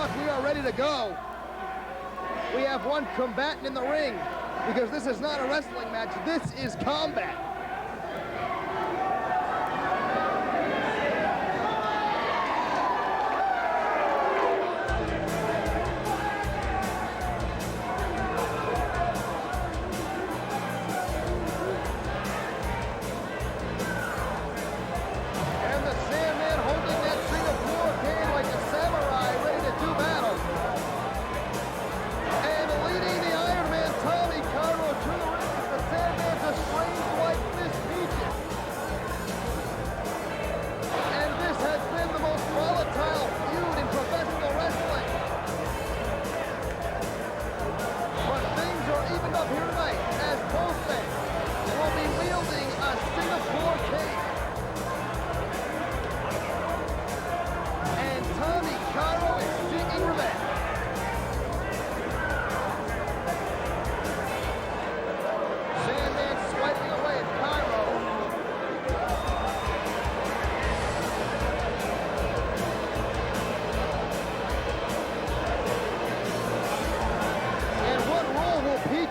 Rock, we are ready to go. We have one combatant in the ring because this is not a wrestling match. This is combat.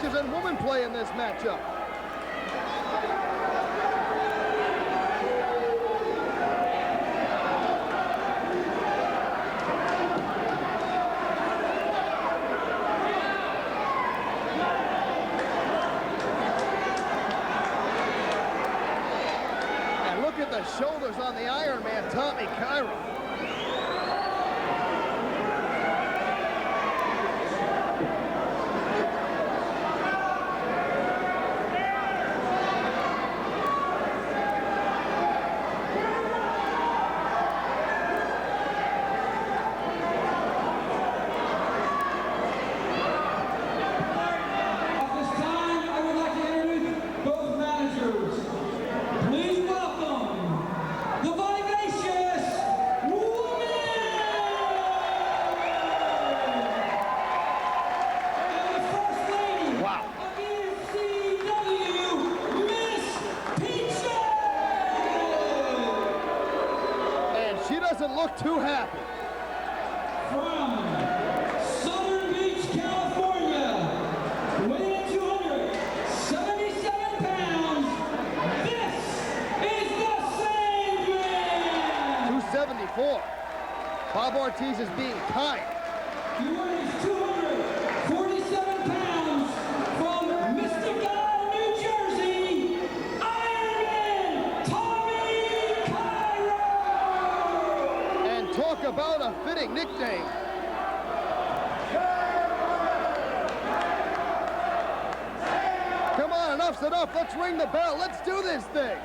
And woman play in this matchup. And look at the shoulders on the Iron Man, Tommy Cairo. Doesn't look too happy. From Southern Beach, California, weighing at 277 pounds, this is the Sandman! 274. Bob Ortiz is being kind. He weighs 247 pounds from Mystica, New Jersey, Iron Man, Tommy Cairo! Talk about a fitting nickname. Come on, enough's enough. Let's ring the bell. Let's do this thing.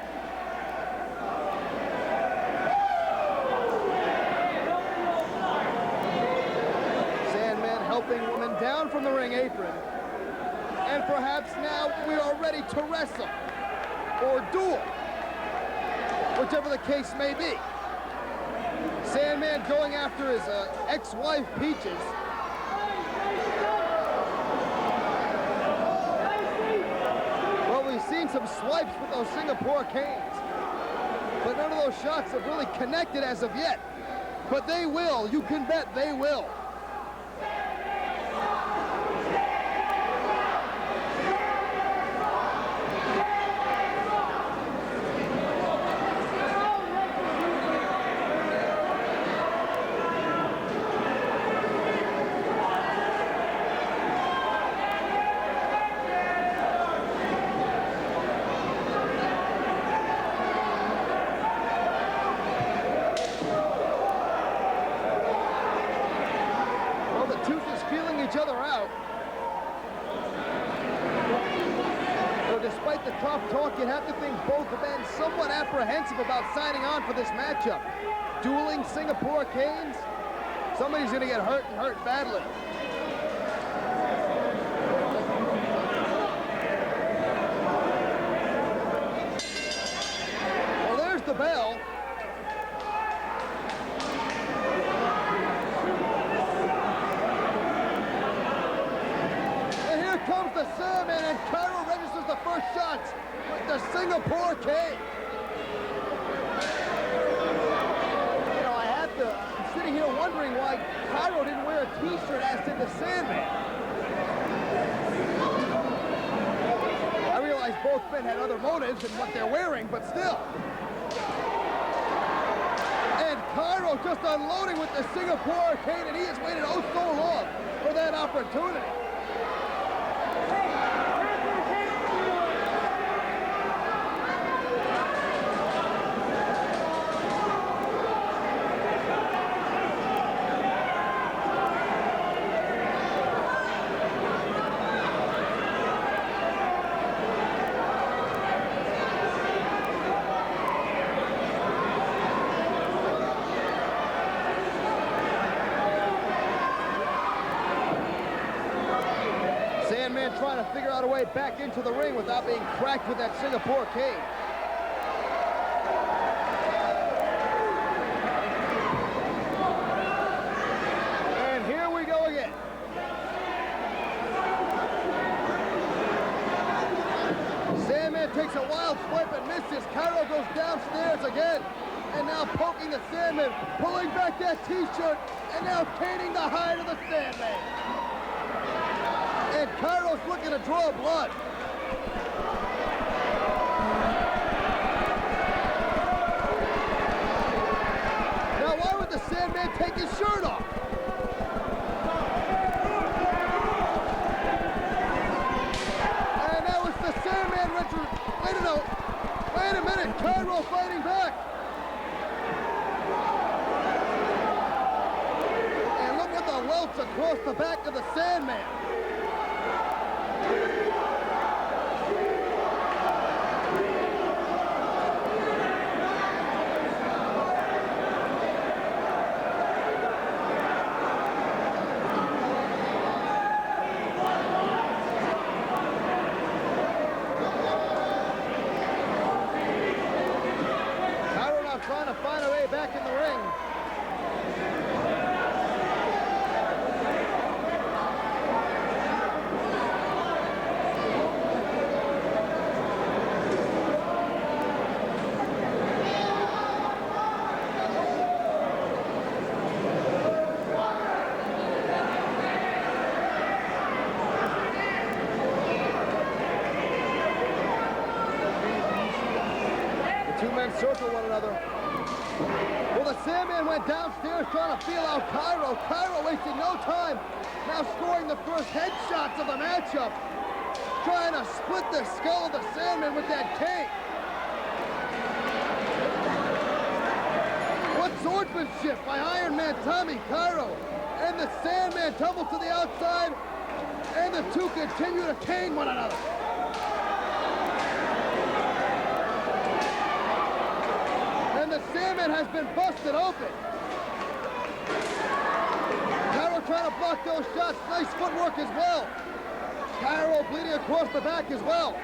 Sandman helping woman down from the ring apron. And perhaps now we are ready to wrestle or duel, whichever the case may be. Sandman going after his ex-wife, Peaches. Well, we've seen some swipes with those Singapore canes, but none of those shots have really connected as of yet. But they will. You can bet they will. Each other out. So despite the tough talk, you'd have to think both have been somewhat apprehensive about signing on for this matchup. Dueling Singapore canes? Somebody's going to get hurt and hurt badly. Well, there's the bell. Comes the Sandman, and Cairo registers the first shots with the Singapore cane. You know, I'm sitting here wondering why Cairo didn't wear a t-shirt, as did the Sandman. I realize both men had other motives in what they're wearing, but still. And Cairo just unloading with the Singapore Arcade, and he has waited oh so long for that opportunity. Sandman trying to figure out a way back into the ring without being cracked with that Singapore cage. And here we go again. Sandman takes a wild swipe and misses. Cairo goes downstairs again. And now poking the Sandman, pulling back that t-shirt, and now caning the hide of the Sandman. And Cairo's looking to draw blood. Now, why would the Sandman take his shirt off? And that was the Sandman wait a minute, Cairo fighting back. And look at the welts across the back of the Sandman. Trying to find a way back in the ring. The two men circle one another. Well, the Sandman went downstairs trying to feel out Cairo. Cairo wasting no time. Now scoring the first headshots of the matchup. Trying to split the skull of the Sandman with that cane. What swordsmanship by Iron Man Tommy Cairo. And the Sandman tumbles to the outside. And the two continue to cane one another. The Sandman has been busted open. Cairo trying to block those shots. Nice footwork as well. Cairo bleeding across the back as well.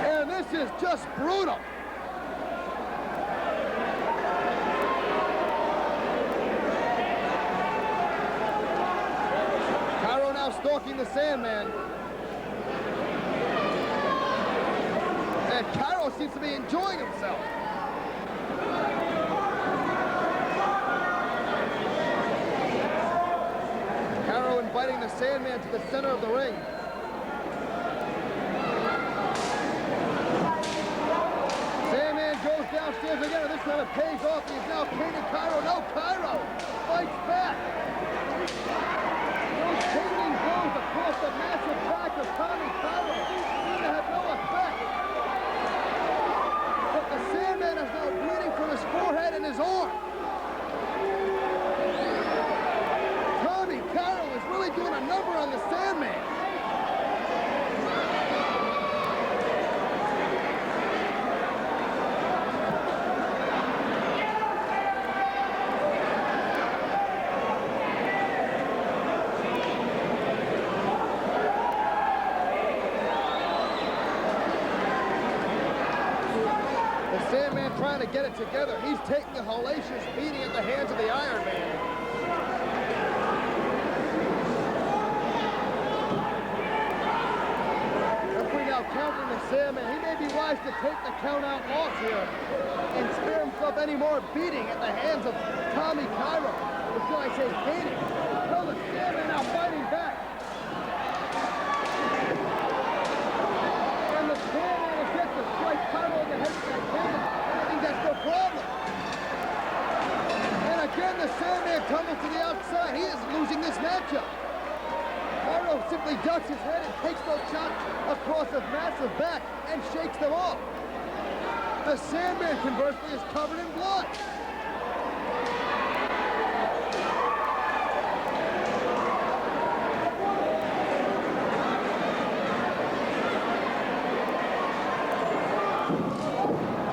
And this is just brutal. Cairo now stalking the Sandman. And Cairo seems to be enjoying himself. Cairo inviting the Sandman to the center of the ring. Sandman goes downstairs again, and this time it pays off. He's now caning Cairo. No, Cairo fights back. Those caning blows across the massive back of Tommy Cairo seem to have no effect. The Sandman is now bleeding from his forehead and his arm. Tommy Cairo is really doing a number on the Sandman. Sandman trying to get it together. He's taking a hellacious beating at the hands of the Iron Man. Referee now countering the Sandman. He may be wise to take the count-out loss here and spare himself any more beating at the hands of Tommy Cairo. Or shall I say caning? Well, the Sandman now fighting back. And the Sandman is yet to strike Cairo in the head with that cane. I think that's no problem. And again, the Sandman tumbles to the outside. He is losing this matchup. Cairo simply ducks his head and takes those shots across his massive back and shakes them off. The Sandman, conversely, is covered in blood.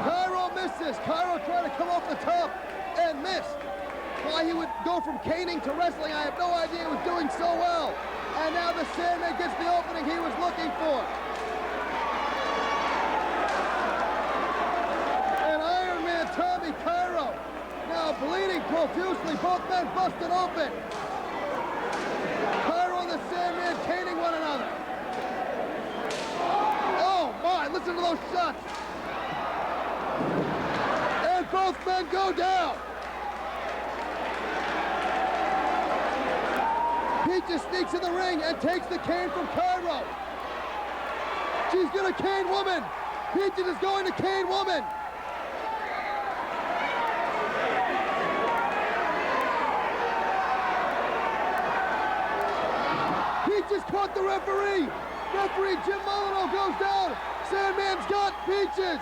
Cairo misses. Cairo trying to come off the top and missed. Why he would go from caning to wrestling, I have no idea. He was doing so well. And now the Sandman gets the opening he was looking for. And Iron Man Tommy Cairo now bleeding profusely. Both men busted open. Cairo and the Sandman caning one another. Oh my, listen to those shots. And both men go down. Peaches sneaks in the ring and takes the cane from Cairo. She's gonna cane woman. Peaches is going to cane woman. Peaches caught the referee. Referee Jim Molyneux goes down. Sandman's got Peaches.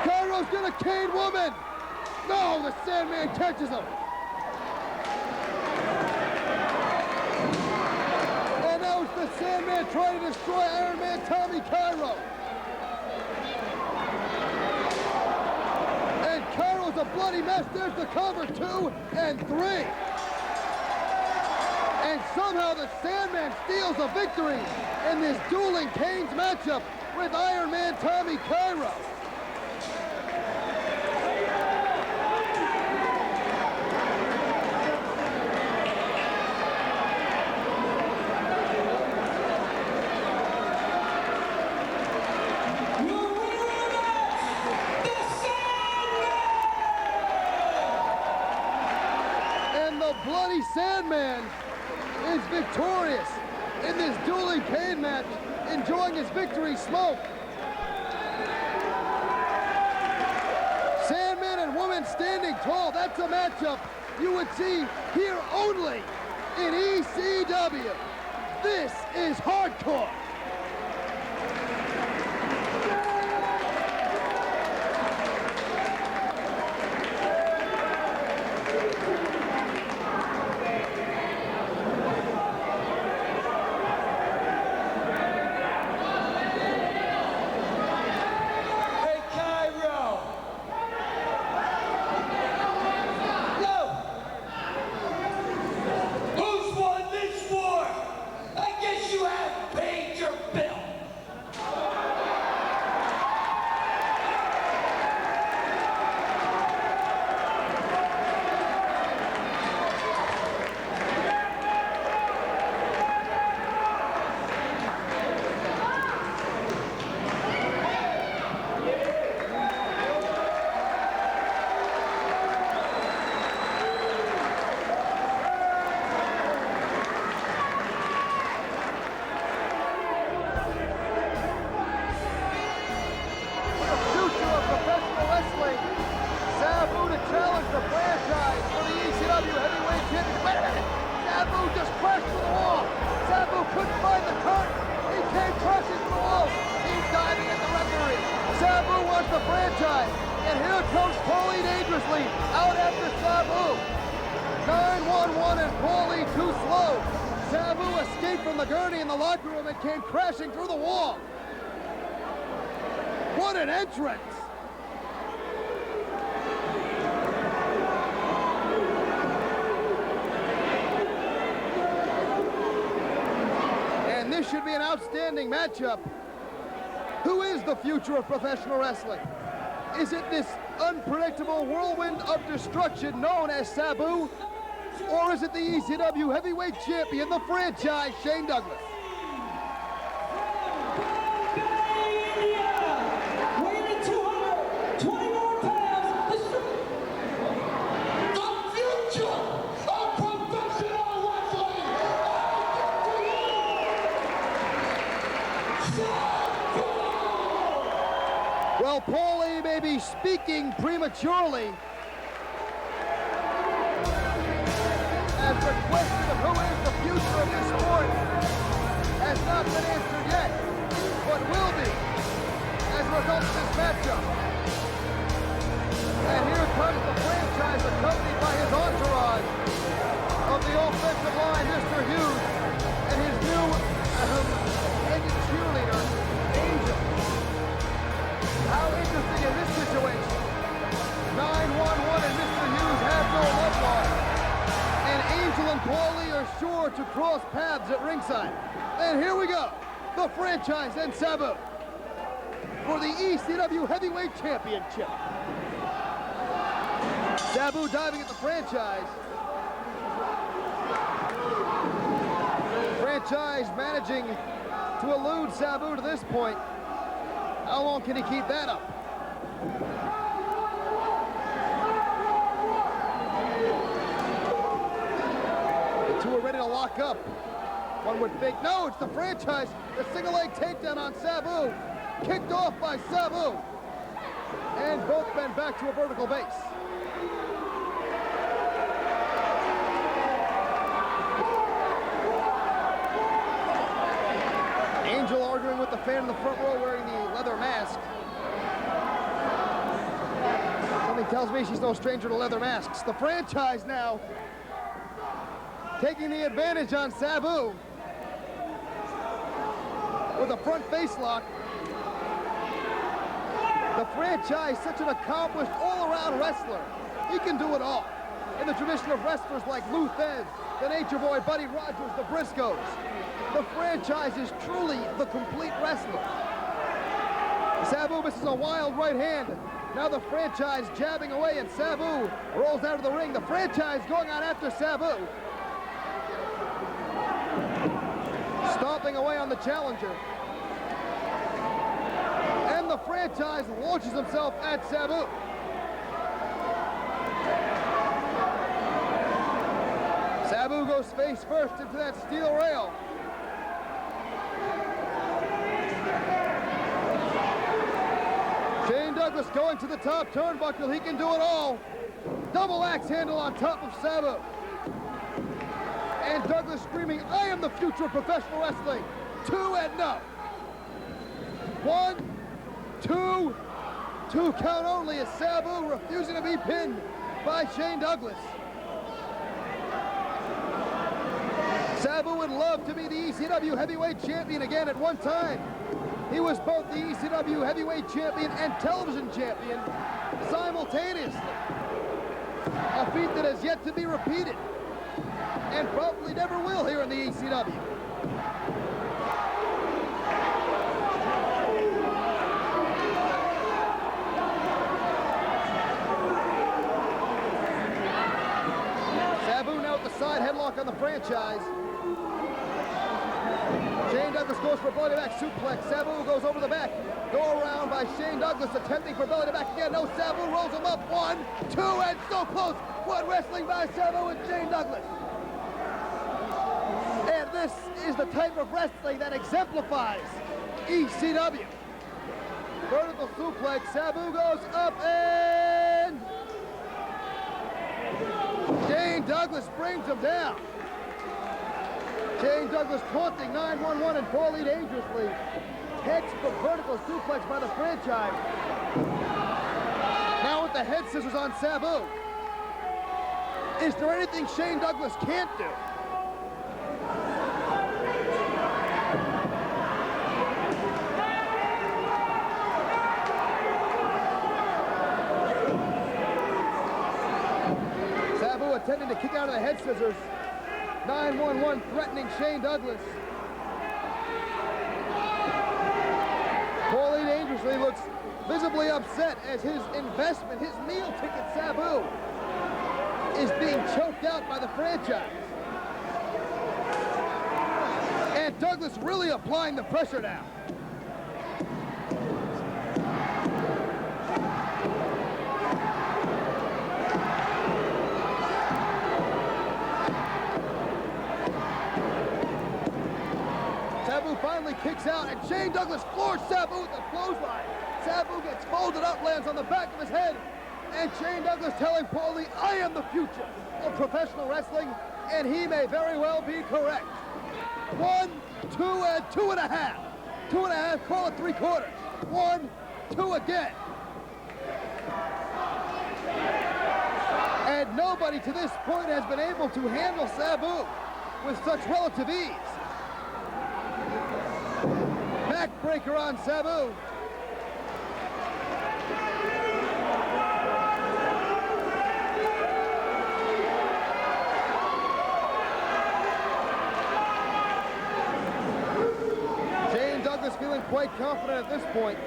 Cairo's gonna cane woman. No, the Sandman catches him. And now it's the Sandman trying to destroy Iron Man Tommy Cairo. And Cairo's a bloody mess. There's the cover, 2 and 3. And somehow the Sandman steals a victory in this dueling canes matchup with Iron Man Tommy Cairo. Bloody Sandman is victorious in this dueling cane match, enjoying his victory smoke. Sandman and woman standing tall, that's a matchup you would see here only in ECW. This is hardcore. Came crashing through the wall. What an entrance! And this should be an outstanding matchup. Who is the future of professional wrestling? Is it this unpredictable whirlwind of destruction known as Sabu? Or is it the ECW heavyweight champion, the franchise, Shane Douglas? Well, Paulie may be speaking prematurely, as the question of who is the future of this sport has not been answered yet, but will be as a result of this matchup. And here comes the franchise accompanied by his entourage of the offensive line, Mr. Hughes, and his new headed cheerleader, Angel. How interesting is this situation? 911 and Mr. Hughes have no love lost. And Angel and Paulie are sure to cross paths at ringside. And here we go, the franchise and Sabu for the ECW Heavyweight Championship. Sabu diving at the franchise. Franchise managing to elude Sabu to this point. How long can he keep that up? The two are ready to lock up. One would think, no, it's the franchise. The single leg takedown on Sabu. Kicked off by Sabu. And both men back to a vertical base. Angel arguing with the fan in the front row wearing the leather mask. Something tells me she's no stranger to leather masks. The franchise now taking the advantage on Sabu with a front face lock. The franchise, such an accomplished all-around wrestler. He can do it all. In the tradition of wrestlers like Lou Thesz, the Nature Boy, Buddy Rogers, the Briscoes. The franchise is truly the complete wrestler. Sabu misses a wild right hand. Now the franchise jabbing away, and Sabu rolls out of the ring. The franchise going on after Sabu. Stomping away on the challenger. And the franchise launches himself at Sabu. Sabu goes face first into that steel rail. Shane Douglas going to the top turnbuckle. He can do it all. Double axe handle on top of Sabu. And Douglas screaming, I am the future of professional wrestling. 2 and no. 1, 2, 2 count only as Sabu refusing to be pinned by Shane Douglas. Sabu would love to be the ECW Heavyweight Champion again at one time. He was both the ECW Heavyweight Champion and Television Champion simultaneously. A feat that has yet to be repeated, and probably never will here in the ECW. Sabu now at the side headlock on the franchise. Shane Douglas goes for a belly back suplex. Sabu goes over the back. Go around by Shane Douglas attempting for belly to back again. No, Sabu rolls him up. 1, 2, and so close. One wrestling by Sabu and Shane Douglas. And this is the type of wrestling that exemplifies ECW. Vertical suplex. Sabu goes up and Shane Douglas brings him down. Shane Douglas taunting 911 and Paulie dangerously. Textbook vertical suplex by the franchise. Now with the head scissors on Sabu. Is there anything Shane Douglas can't do? Sabu attempting to kick out of the head scissors. 911 threatening Shane Douglas. Paulie dangerously looks visibly upset as his investment, his meal ticket Sabu, is being choked out by the franchise. And Douglas really applying the pressure now. Sabu finally kicks kicks out, and Shane Douglas floors Sabu with the clothesline. Sabu gets folded up, lands on the back of his head, and Shane Douglas telling Paulie, I am the future of professional wrestling, and he may very well be correct. 1, 2, and 2.5. 2.5, call it 3/4. 1, 2 again. And nobody to this point has been able to handle Sabu with such relative ease. Backbreaker on Sabu. Shane Douglas feeling quite confident at this point.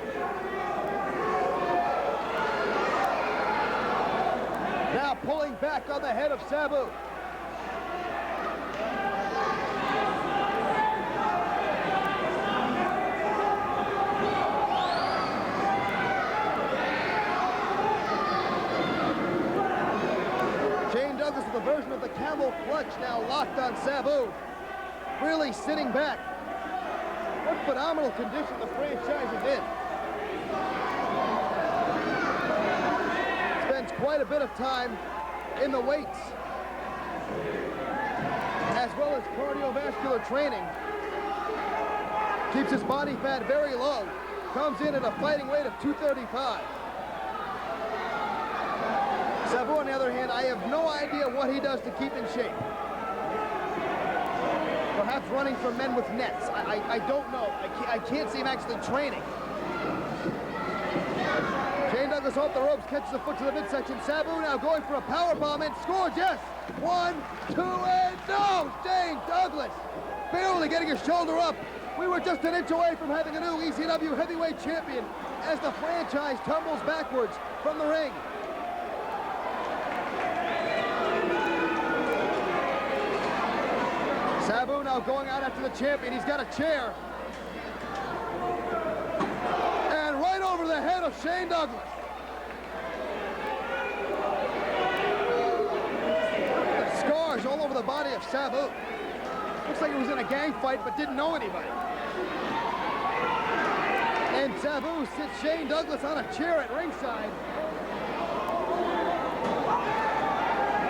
Now pulling back on the head of Sabu. Shane Douglas with a version of the camel clutch now locked on Sabu. Really sitting back. What phenomenal condition the franchise is in. Spends quite a bit of time in the weights, as well as cardiovascular training. Keeps his body fat very low. Comes in at a fighting weight of 235. Sabu, on the other hand, I have no idea what he does to keep in shape. Perhaps running from men with nets. I don't know. I can't see him actually training. Shane Douglas off the ropes, catches the foot to the midsection. Sabu now going for a powerbomb and scores, yes! 1, 2, and no! Shane Douglas barely getting his shoulder up. We were just an inch away from having a new ECW heavyweight champion as the franchise tumbles backwards from the ring. Sabu now going out after the champion. He's got a chair. And right over the head of Shane Douglas. The scars all over the body of Sabu. Looks like he was in a gang fight but didn't know anybody. And Sabu sits Shane Douglas on a chair at ringside.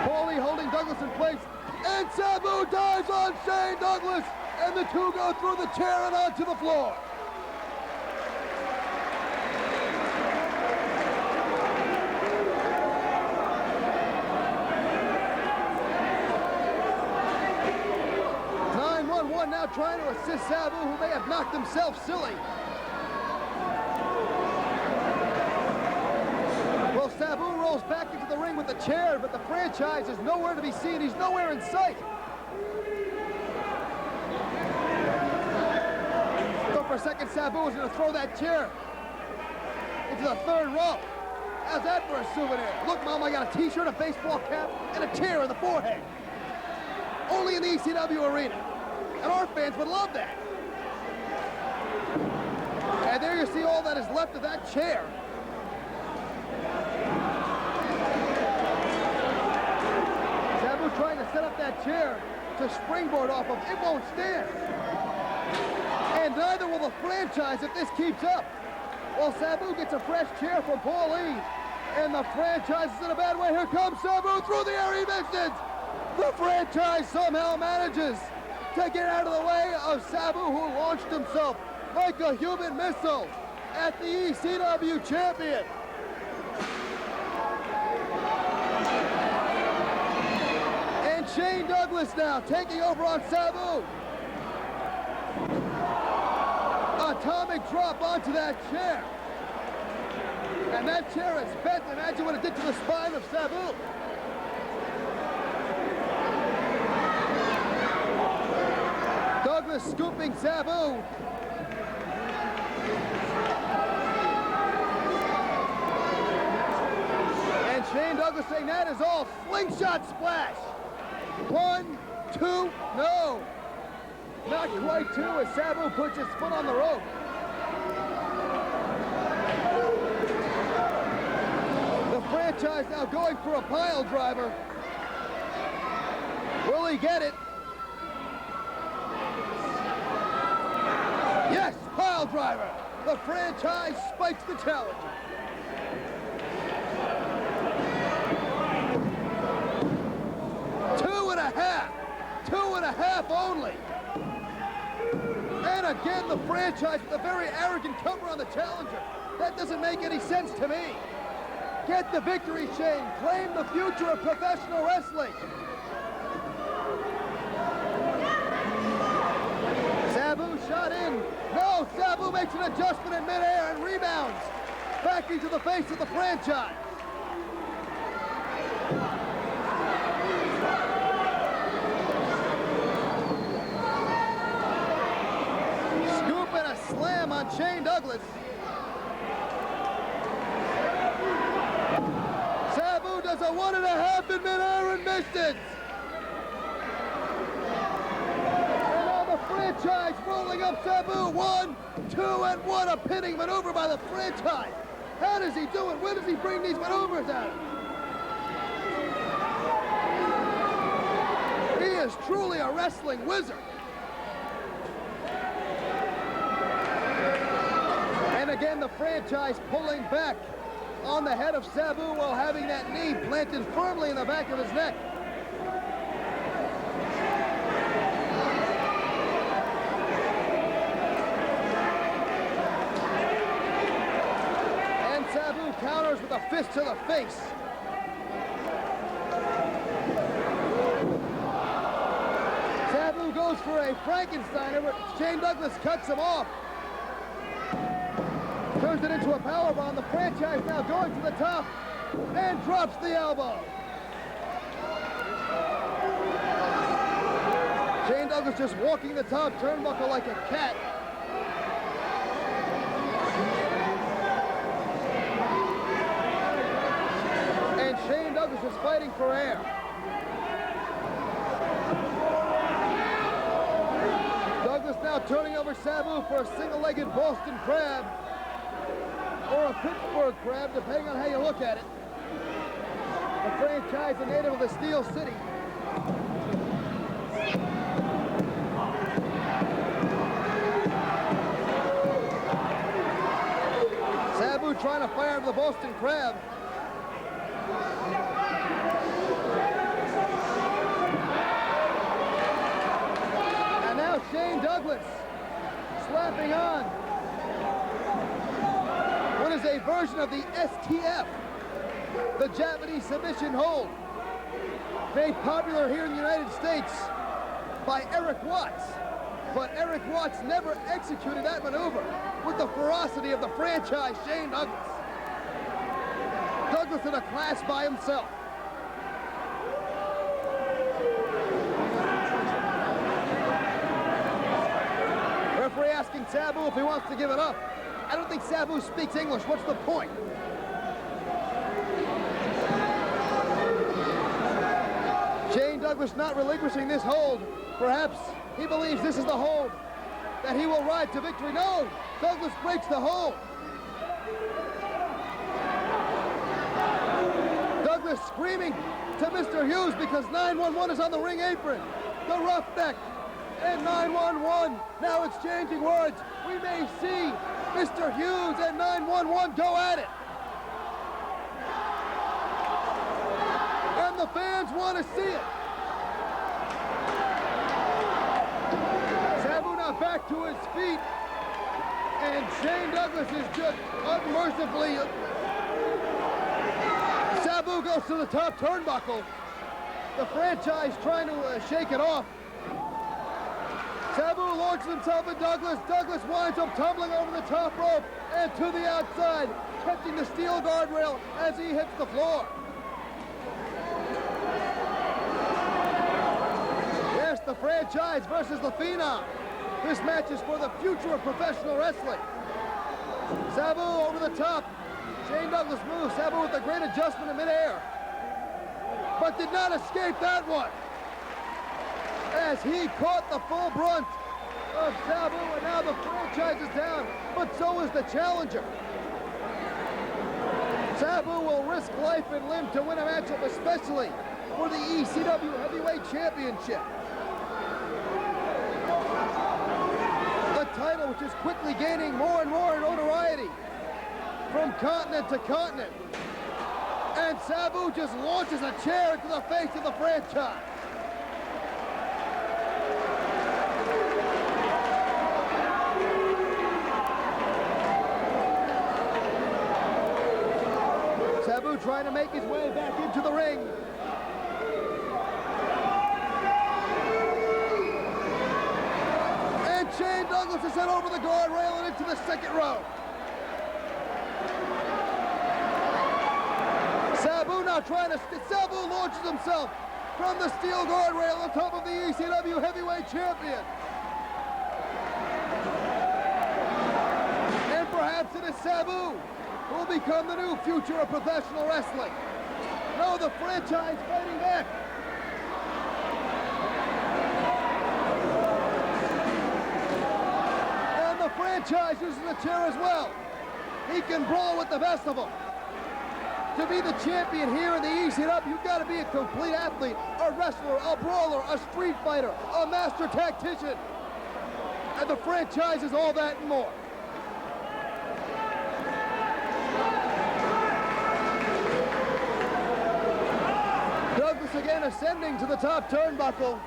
Paulie holding Douglas in place. And Sabu dives on Shane Douglas, and the two go through the chair and onto the floor. Now trying to assist Sabu, who may have knocked himself silly. Well, Sabu rolls back into the ring with the chair, but the franchise is nowhere to be seen. He's nowhere in sight. So for a second, Sabu was going to throw that chair into the third row. How's that for a souvenir? Look, Mom, I got a t-shirt, a baseball cap, and a chair in the forehead. Only in the ECW arena. And our fans would love that. And there you see all that is left of that chair. Sabu trying to set up that chair to springboard off of. It won't stand. And neither will the franchise if this keeps up. Well, Sabu gets a fresh chair from Paulie. And the franchise is in a bad way. Here comes Sabu through the air. He missed it. The franchise somehow manages to get out of the way of Sabu, who launched himself like a human missile at the ECW champion. And Shane Douglas now taking over on Sabu. Atomic drop onto that chair. And that chair is bent. Imagine what it did to the spine of Sabu. Douglas scooping Sabu. And Shane Douglas saying that is all slingshot splash. 1, 2, no. Not quite 2 as Sabu puts his foot on the rope. The franchise now going for a pile driver. Will he get it? Yes! driver. The franchise spikes the challenger. Two and a half only. And again, the franchise with a very arrogant cover on the challenger. That doesn't make any sense to me. Get the victory, Shane. Claim the future of professional wrestling. Sabu shot in. No, Sabu makes an adjustment in midair and rebounds. Back into the face of the franchise. Scoop and a slam on Shane Douglas. Sabu does a 1.5 in midair and missed it. And now the franchise rolling up Sabu. 1, 2, and 1. A pinning maneuver by the franchise. How does he do it? Where does he bring these maneuvers out of? He is truly a wrestling wizard. And again, the franchise pulling back on the head of Sabu while having that knee planted firmly in the back of his neck. And Sabu counters with a fist to the face. Sabu goes for a Frankensteiner, but Shane Douglas cuts him off. Turns it into a powerbomb. The franchise now going to the top and drops the elbow. Shane Douglas just walking the top turnbuckle like a cat. And Shane Douglas is fighting for air. Douglas now turning over Sabu for a single-legged Boston Crab. Or a Pittsburgh Crab, depending on how you look at it. The franchise, a native of the Steel City. Sabu trying to fire the Boston Crab. And now Shane Douglas slapping on what is a version of the STF, the Japanese submission hold, made popular here in the United States by Eric Watts. But Eric Watts never executed that maneuver with the ferocity of the franchise Shane Douglas. Douglas in a class by himself. Referee asking Sabu if he wants to give it up. I don't think Sabu speaks English. What's the point? Shane Douglas not relinquishing this hold. Perhaps he believes this is the hold that he will ride to victory. No, Douglas breaks the hold. Douglas screaming to Mr. Hughes because 911 is on the ring apron. The roughneck and 911 now exchanging words. We may see Mr. Hughes and 911 go at it. And the fans want to see it. Sabu now back to his feet. And Shane Douglas is just unmercifully. Sabu goes to the top turnbuckle. The franchise trying to shake it off. Sabu launches himself at Douglas. Douglas winds up tumbling over the top rope and to the outside, catching the steel guardrail as he hits the floor. Yes, the franchise versus the Phenom. This match is for the future of professional wrestling. Sabu over the top. Shane Douglas moves. Sabu with a great adjustment in midair. But did not escape that one, as he caught the full brunt of Sabu, and now the franchise is down, but so is the challenger. Sabu will risk life and limb to win a matchup, especially for the ECW Heavyweight Championship. The title, which is quickly gaining more and more notoriety from continent to continent. And Sabu just launches a chair into the face of the franchise. Sabu trying to make his way back into the ring. And Shane Douglas is sent over the guardrail and into the second row. Sabu now Sabu launches himself from the steel guardrail on top of the ECW heavyweight champion. And perhaps it is Sabu who will become the new future of professional wrestling. No, the franchise fighting back. And the franchise uses the chair as well. He can brawl with the best of them. To be the champion here in the ECW, you've got to be a complete athlete, a wrestler, a brawler, a street fighter, a master tactician. And the franchise is all that and more. Douglas again ascending to the top turnbuckle.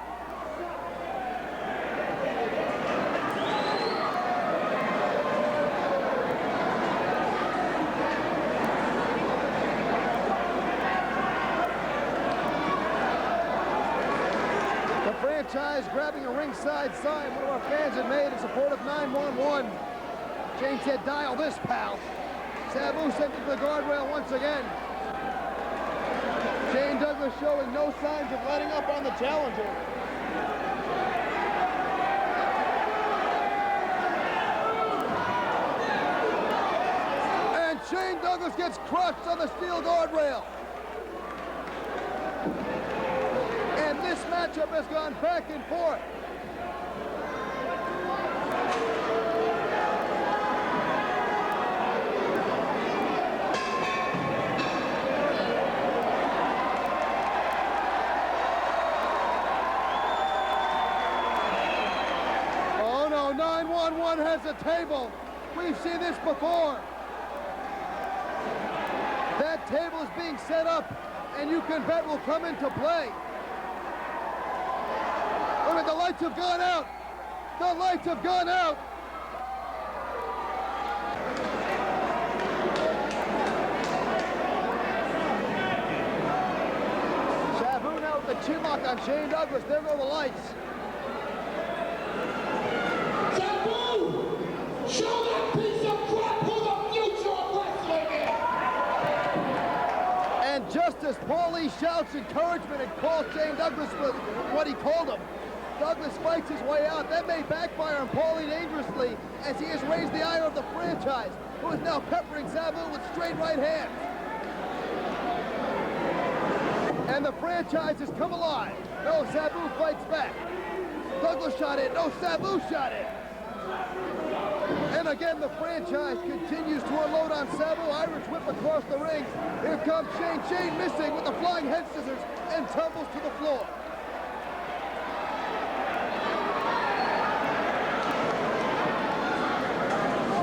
The franchise grabbing a ringside sign one of our fans had made in support of 911. Shane said, "Dial this, pal." Sabu sent it to the guardrail once again. Shane Douglas showing no signs of letting up on the challenger. And Shane Douglas gets crushed on the steel guardrail. And this matchup has gone back and forth. Oh no, 911 has a table. We've seen this before. That table is being set up, and you can bet will come into play. Look at the lights have gone out. The lights have gone out. Sabu now with the chin lock on Shane Douglas. There go the lights. Sabu! Show that piece of crap who the future of wrestling is! And just as Paulie shouts encouragement and calls Shane Douglas for what he called him, Douglas fights his way out. That may backfire on Paulie dangerously as he has raised the ire of the franchise, who is now peppering Sabu with straight right hands. And the franchise has come alive. No, Sabu fights back. Douglas shot in. No, Sabu shot in. And again, the franchise continues to unload on Sabu. Irish whip across the ring. Here comes Shane. Shane missing with the flying head scissors and tumbles to the floor.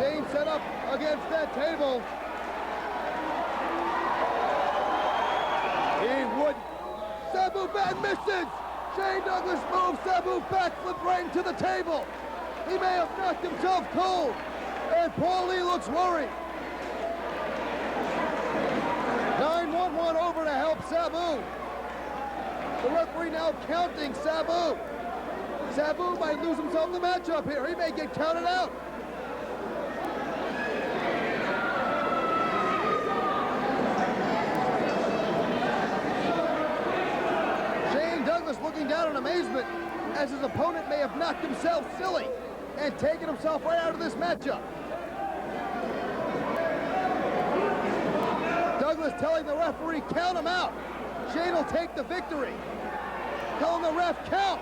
Shane set up against that table. He would. Sabu bad misses. Shane Douglas moves. Sabu backflip right into the table. He may have knocked himself cold. And Paulie looks worried. 911 over to help Sabu. The referee now counting Sabu. Sabu might lose himself in the matchup here. He may get counted out. Shane Douglas looking down in amazement as his opponent may have knocked himself silly and taken himself right out of this matchup. Douglas telling the referee, count him out. Shane will take the victory. Telling the ref, count.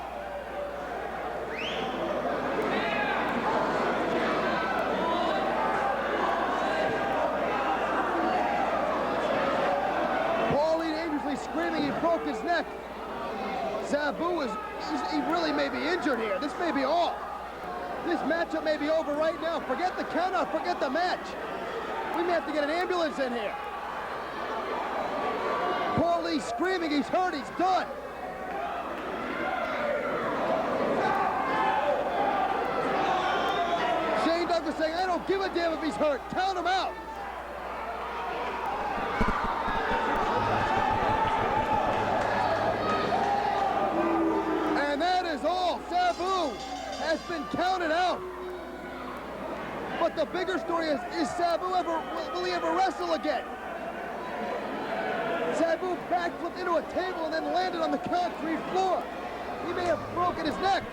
Paulie dangerously screaming he broke his neck. Sabu he really may be injured here. This may be all. This matchup may be over right now. Forget the countout, forget the match. We may have to get an ambulance in here. Paul Lee screaming, he's hurt, he's done. Shane Douglas saying, I don't give a damn if he's hurt. Count him out. And that is all. Sabu has been counted out. But the bigger story is Sabu will he ever wrestle again? Sabu backflipped into a table and then landed on the concrete floor. He may have broken his neck.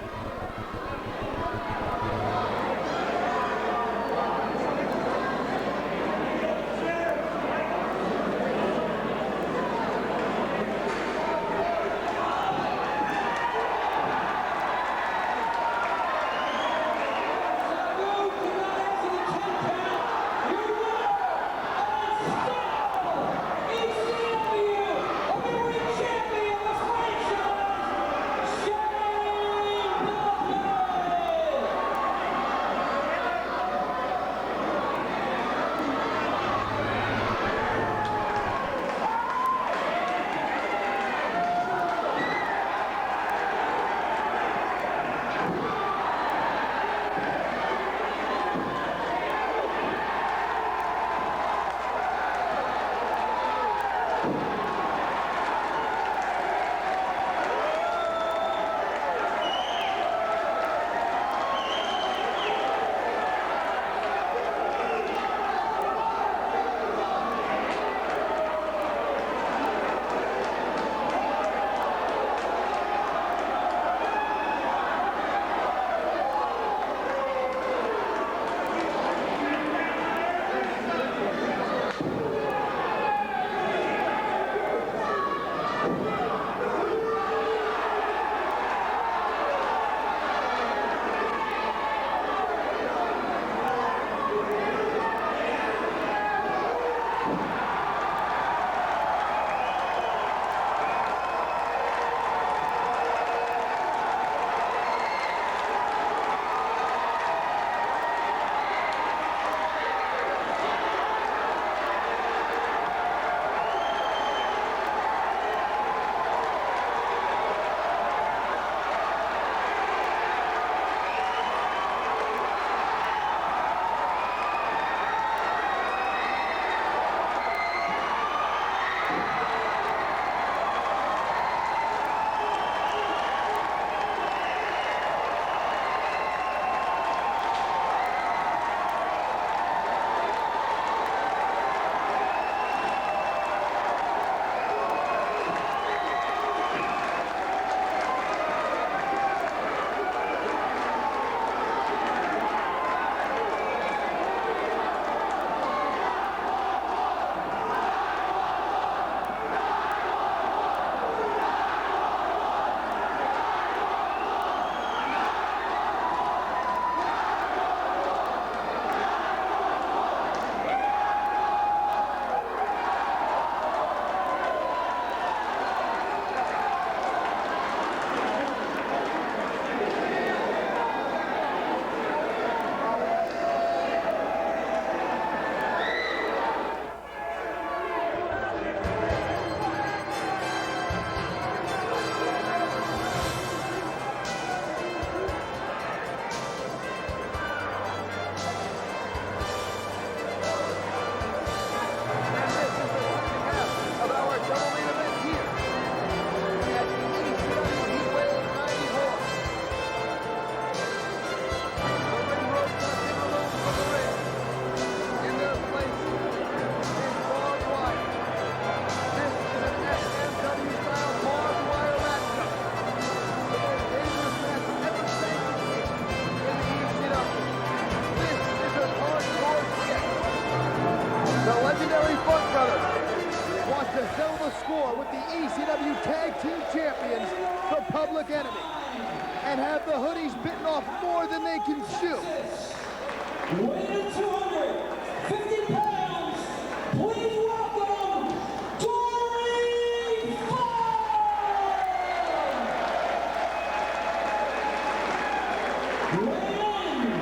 ECW Tag Team Champions, the Public Enemy, and have the hoodies bitten off more than they can chew. Weighing 250 pounds, please welcome Dory Funk! Weighing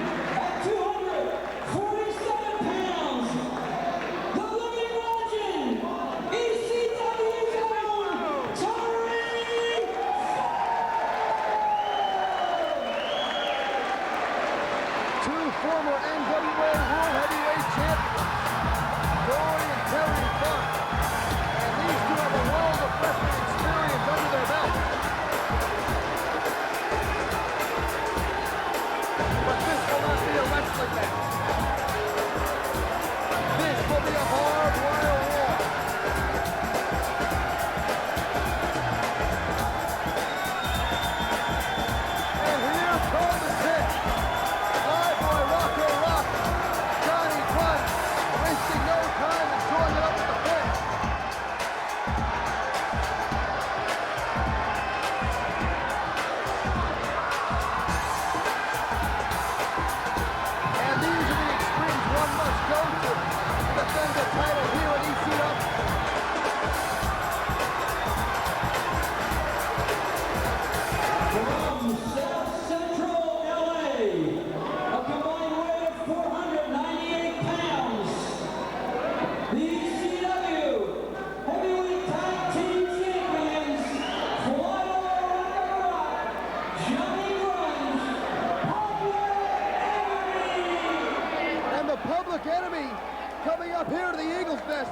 coming up here to the Eagles Nest.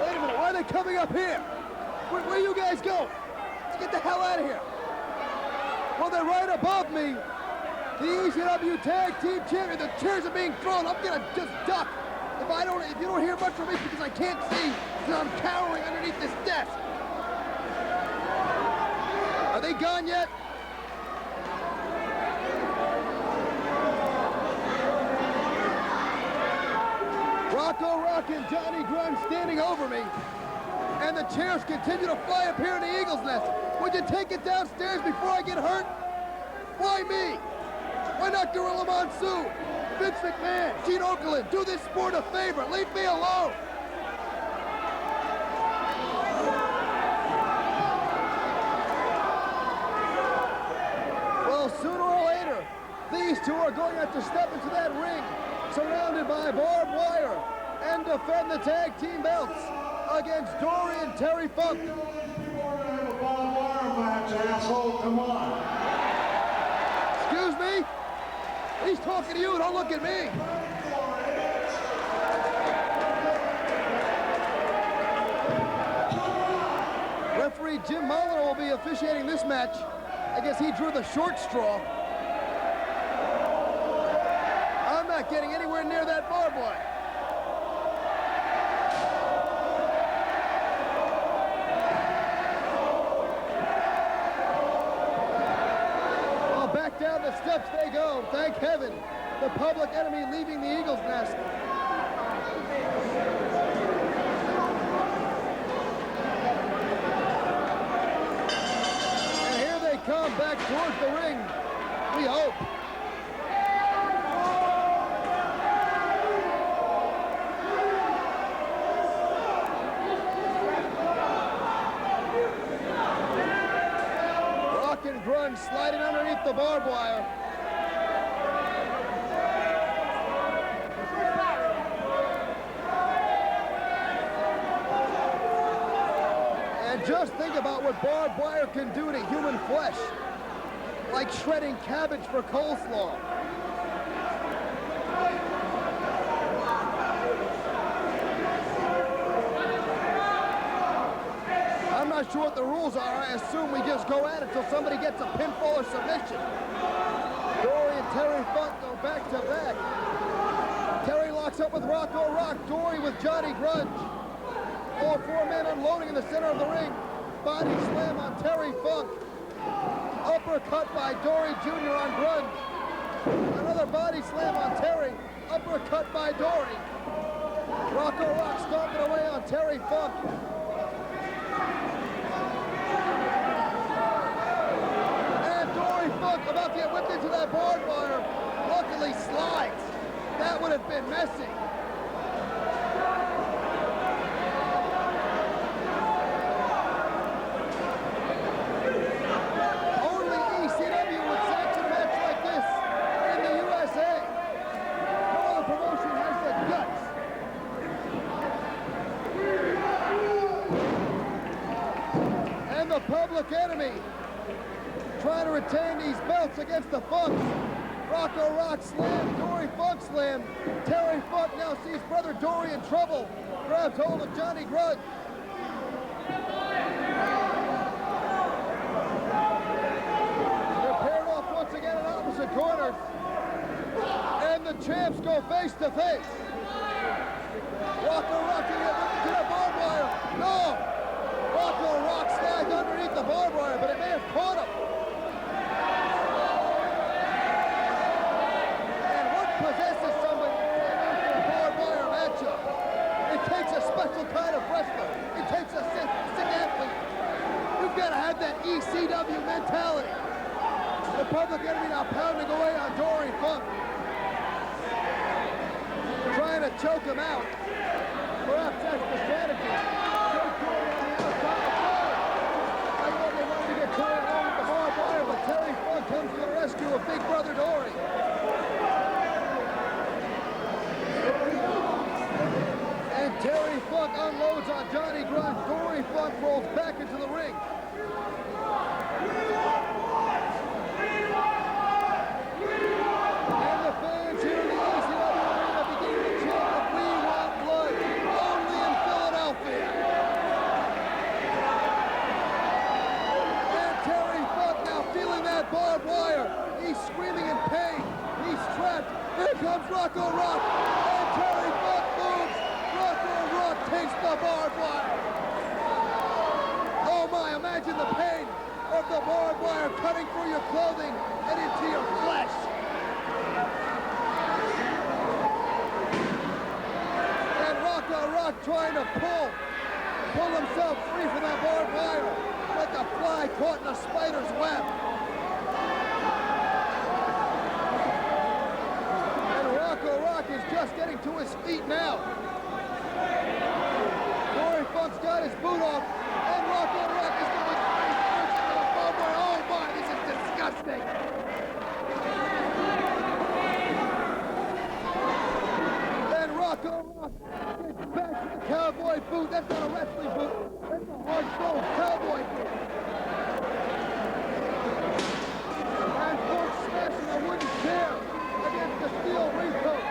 Wait a minute, why are they coming up here? Where you guys go? Let's get the hell out of here. Well, they're right above me. The ECW Tag Team Champion. The chairs are being thrown. I'm gonna just duck. If you don't hear much from me because I can't see, because I'm cowering underneath this desk. Are they gone yet? Rocco Rock and Johnny Grunge standing over me. And the chairs continue to fly up here in the Eagles Nest. Would you take it downstairs before I get hurt? Why me? Why not Gorilla Monsoon? Vince McMahon, Gene Okerlund, do this sport a favor. Leave me alone. Well, sooner or later, these two are going to have to step into that ring, surrounded by barbed wire, and defend the tag team belts against Dory and Terry Funk. You want to have a barbed wire match, asshole? Come on. Excuse me? He's talking to you, don't look at me. Referee Jim Mulliner will be officiating this match. I guess he drew the short straw. I'm not getting anywhere near that barbed wire. Well, back down the steps they go. Thank heaven. The Public Enemy leaving the Eagles Nest. Come back towards the ring, we hope. Rock and Grunge sliding underneath the barbed wire. And just think about what barbed wire can do to human flesh. Like shredding cabbage for coleslaw. I'm not sure what the rules are. I assume we just go at it until somebody gets a pinfall or submission. Dory and Terry Funk go back to back. Terry locks up with Rocco Rock. Dory with Johnny Grunge. All four men unloading in the center of the ring. Body slam on Terry Funk. Uppercut by Dory Jr. on Grunge. Another body slam on Terry. Uppercut by Dory. Rocco Rock stomping away on Terry Funk. And Dory Funk about to get whipped into that barbed wire. Luckily slides. That would have been messy. The Public Enemy trying to retain these belts against the Funks. Rocco Rock slam, Dory Funk slam. Terry Funk now sees brother Dory in trouble. Grabs hold of Johnny Grunge. They're paired off once again in opposite corners. And the champs go face to face. Rocco Rock can get whipped to the barbed wire. No! Rocco Rock slides underneath the barbed wire, but it may have caught him. And what possesses somebody to stand after a barbed wire matchup? It takes a special kind of wrestler. It takes a sick athlete. You've got to have that ECW mentality. The Public Enemy now pounding away on Dory Funk. Trying to choke him out. Perhaps that's the strategy. But Terry Funk comes to the rescue of Big Brother Dory. And Terry Funk unloads on Johnny Grunge. Dory Funk rolls back into the ring. And the fans here in the ECW Arena begin to chant that we want blood. Rocco Rock, and Terry Funk moves. Rocco Rock takes the barbed wire. Oh my, imagine the pain of the barbed wire cutting through your clothing and into your flesh. And Rocco Rock trying to pull himself free from that barbed wire like a fly caught in a spider's web. And Rocco Rock is just getting to his feet now. Dory Funk's got his boot off, and Rocco Rock is going face first into the barbed wire. Oh my, this is disgusting. And Rocco Rock gets back to the cowboy boot. That's not a wrestling boot. That's a hard-souled cowboy boot. And Funk smashing a wooden chair against the steel ring post.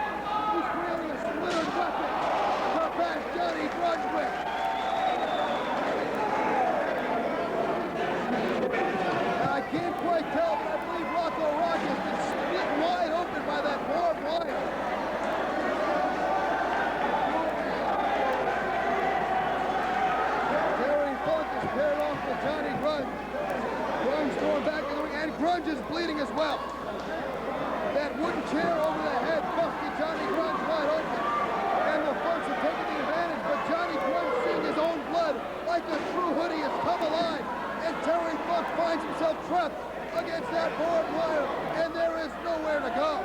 He's creating a splintered weapon to bash Johnny Grudge with. And I can't quite tell, but I believe Rocco Rock has been split wide open by that barbed wire. Terry Funk is paired off with Johnny Grudge. Grudge going back in the ring, and Grudge is bleeding as well. That wooden chair over the head busted Johnny Grudge wide open. And the Funks are taking the advantage, but Johnny Grudge, seeing his own blood like a true hoodie, has come alive. And Terry Funk finds himself trapped against that barbed wire, and there is nowhere to go.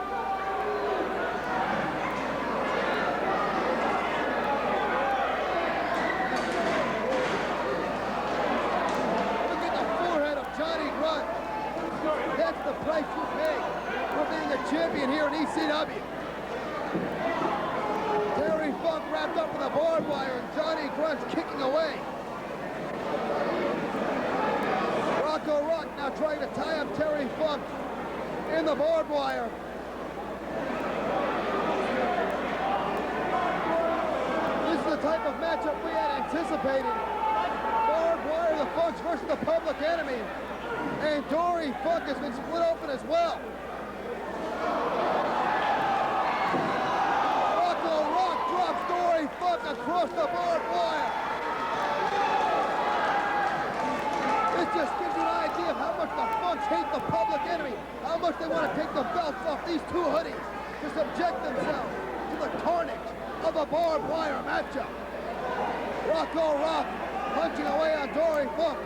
Look at the forehead of Johnny Grudge. That's the price you pay for being a champion here in ECW. Terry Funk wrapped up in the barbed wire, and Johnny Grudge kicking away. Rocco Rock now trying to tie up Terry Funk in the barbed wire. This is the type of matchup we had anticipated. Barbed wire, the Funks versus the Public Enemy. And Dory Funk has been split open as well. Rocco Rock drops Dory Funk across the barbed wire. This just gives you an idea of how much the Funks hate the Public Enemy, how much they want to take the belts off these two hoodies to subject themselves to the carnage of a barbed wire matchup. Rocco Rock punching away on Dory Funk.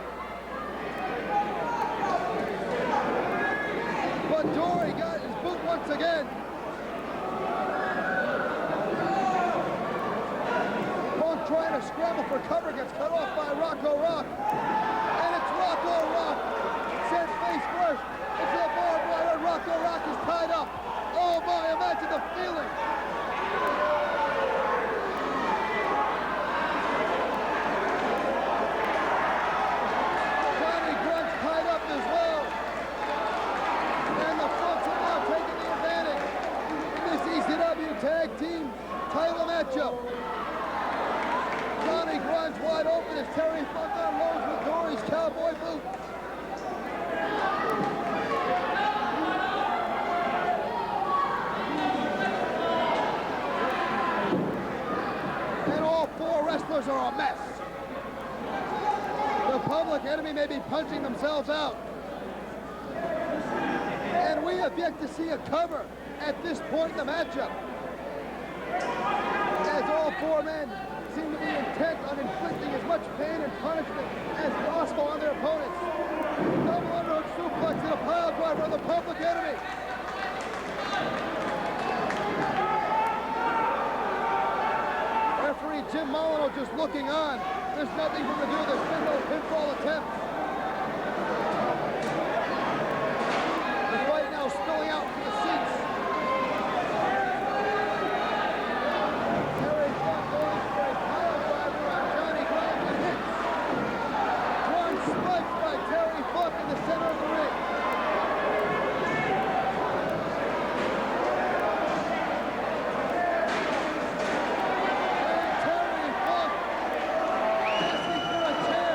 But Dory got his boot once again. Funk trying to scramble for cover, gets cut off by Rocco Rock. And it's Rocco Rock sent face first into the barbed wire. Rocco Rock is tied up. Oh my, imagine the feeling. Johnny Grudge tied up as well. And the Funks have now taken the advantage in this ECW Tag Team title matchup. Johnny Grudge wide open as Terry Funk unloads with Dory's cowboy boot. And all four wrestlers are a mess. The Public Enemy may be punching themselves out. And we have yet to see a cover at this point in the matchup. As all four men seem to be intent on inflicting as much pain and punishment as possible on their opponents. Double underhook suplex and a pile driver on the Public Enemy. Referee Jim Molyneux just looking on. There's nothing for him to do. There's been no pinfall attempt. The fight now spilling out to the seats. Terry Funk going for a pile driver on Johnny Grudge and hits. One spiked by Terry Funk in the center of the ring. And Terry Funk asking for a chair.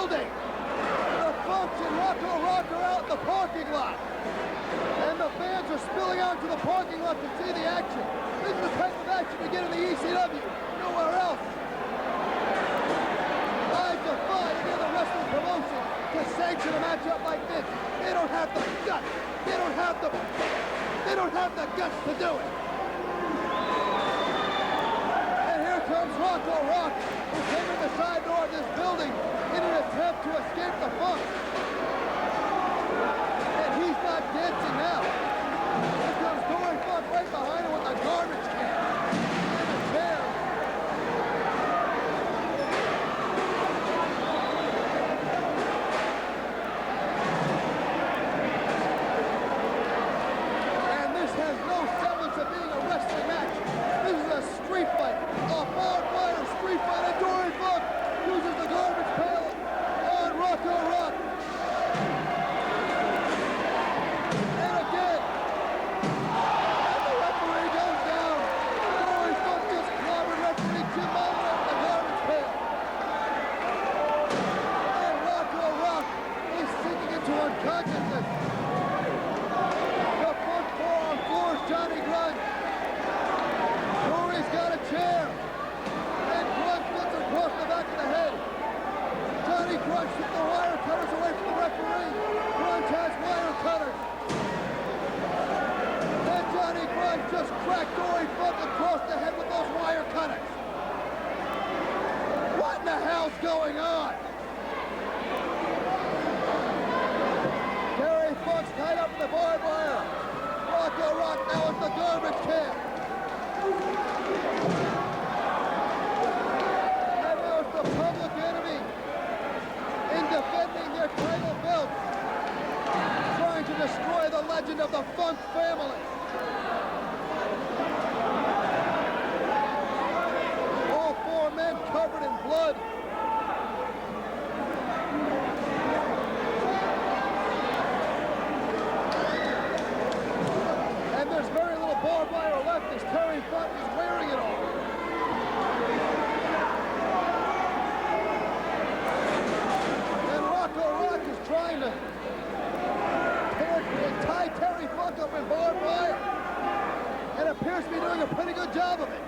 building. The Funks and Rocco Rock are out in the parking lot. And the fans are spilling out to the parking lot to see the action. This is the type of action you get in the ECW. Nowhere else. I defy any other wrestling promotion to sanction a matchup like this. They don't have the guts. They don't have the guts to do it. And here comes Rocco Rock, who came in the side door of this building in an attempt to escape the Funk. And he's not dancing now. Here comes Dory Funk right behind him with a garbage can and a chair. And this has no semblance of being a wrestling match. This is a street fight, a barbed wire street fight, and Dory Funk uses the garbage pail on Rocco Rock. And again, and the referee goes down. Dory Funk just clobbered referee Jim Mullins with the garbage pail. And Rocco Rock is sinking into unconsciousness. The front forearm floors Johnny Grunge. Dory's got a chair. And Grunge puts him across the back of the head. Johnny Grunge took the wire cutters away from the referee. Grunge has wire cutters. And Johnny Grunge just cracked Dory Funk across the head with those wire cutters. What in the hell's going on? Terry Funk's tied up in the barbed wire. Rocco Rock now is the garbage can. And now it's the Public Enemy in defending their title belts, trying to destroy the legend of the Funk family. All four men covered in blood. And there's very little barbed wire left as Terry Funk is wearing it all. And Rocco Rock is trying to tie Terry Funk up in barbed wire. And appears to be doing a pretty good job of it.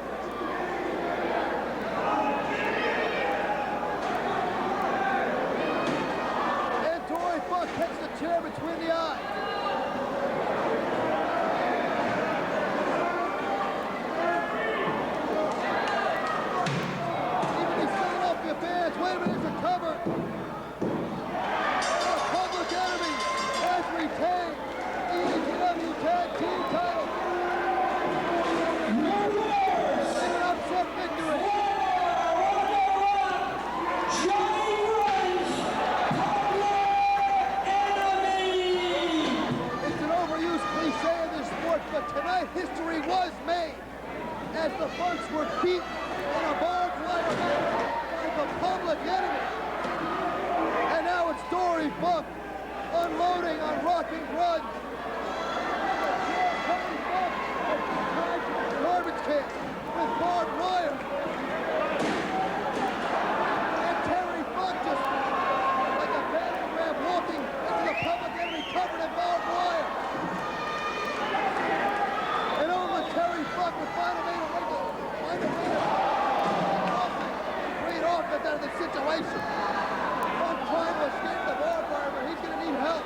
And Dory Funk takes the chair between the eyes. Even he's filling off the fans. Wait a minute, it's a cover. The Public Enemy has retained the ECW Tag Team title. An upset victory. Johnny Grunge, Public Enemy! It's an overused cliche in this sport, but tonight history was made as the Funks were beat in a barbed wire match by the Public Enemy. And now it's Dory Funk unloading on Rockin' Grunge. Dory Funk is tied to the garbage can with barbed wire. And Terry Funk just like a battering ram walking into the Public Enemy covered in barbed wire. And only Terry Funk would find a way to create offense out of the situation. Funk trying to escape the barbed wire, but he's going to need help.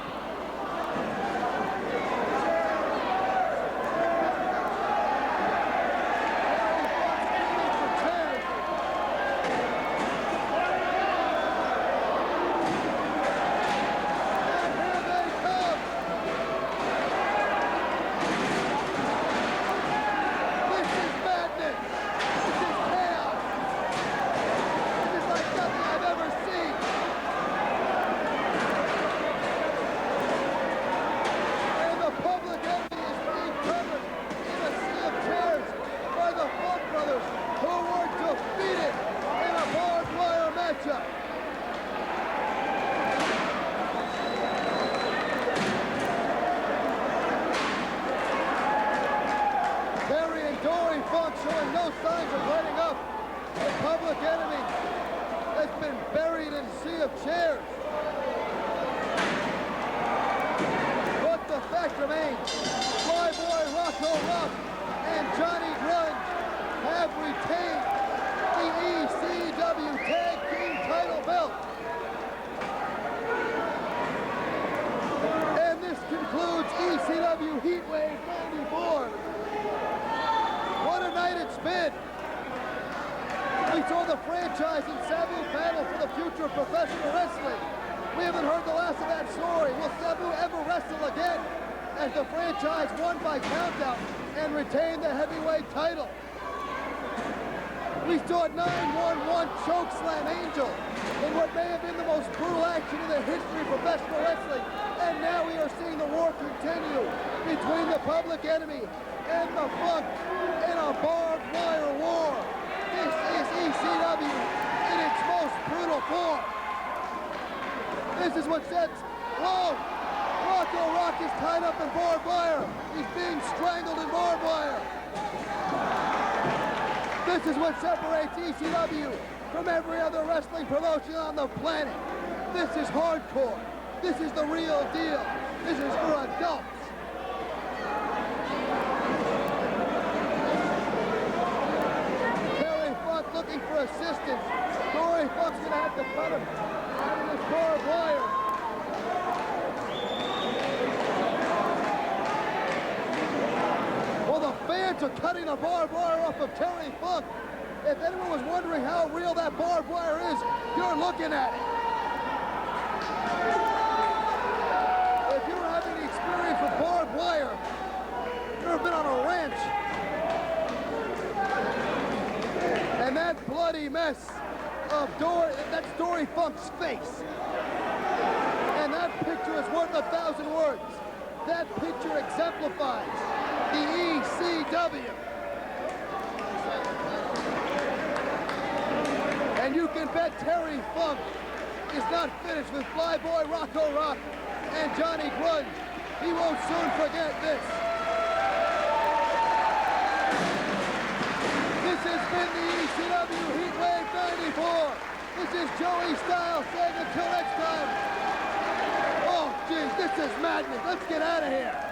Showing no signs of letting up. The Public Enemy has been buried in a sea of chairs. But the fact remains, Flyboy Rocco Rock and Johnny Grunge have retained the ECW Tag Team title belt. And this concludes ECW Heatwave 94. What a night it's been. We saw the franchise and Sabu battle for the future of professional wrestling. We haven't heard the last of that story. Will Sabu ever wrestle again as the franchise won by countout and retained the heavyweight title? We saw 911 chokeslam Angel in what may have been the most brutal action in the history of professional wrestling. And now we are seeing the war continue between the Public Enemy and the Funk in a barbed wire war. This is ECW in its most brutal form. This is what sets Rocco Rock is tied up in barbed wire. He's being strangled in barbed wire. This is what separates ECW from every other wrestling promotion on the planet. This is hardcore. This is the real deal. This is for adults. Terry Funk looking for assistance. Dory Funk's gonna have to cut him out of this barbed wire. Well, the fans are cutting the barbed wire off of Terry Funk. If anyone was wondering how real that barbed wire is, you're looking at it. If you're having the experience with barbed wire, you've ever been on a ranch. And that bloody mess of that's Dory Funk's face. And that picture is worth 1,000 words. That picture exemplifies the ECW. And you can bet Terry Funk is not finished with Flyboy Rocco Rock and Johnny Grunge. He won't soon forget this. This has been the ECW Heatwave 94. This is Joey Styles saying until next time. Oh, geez, this is madness. Let's get out of here.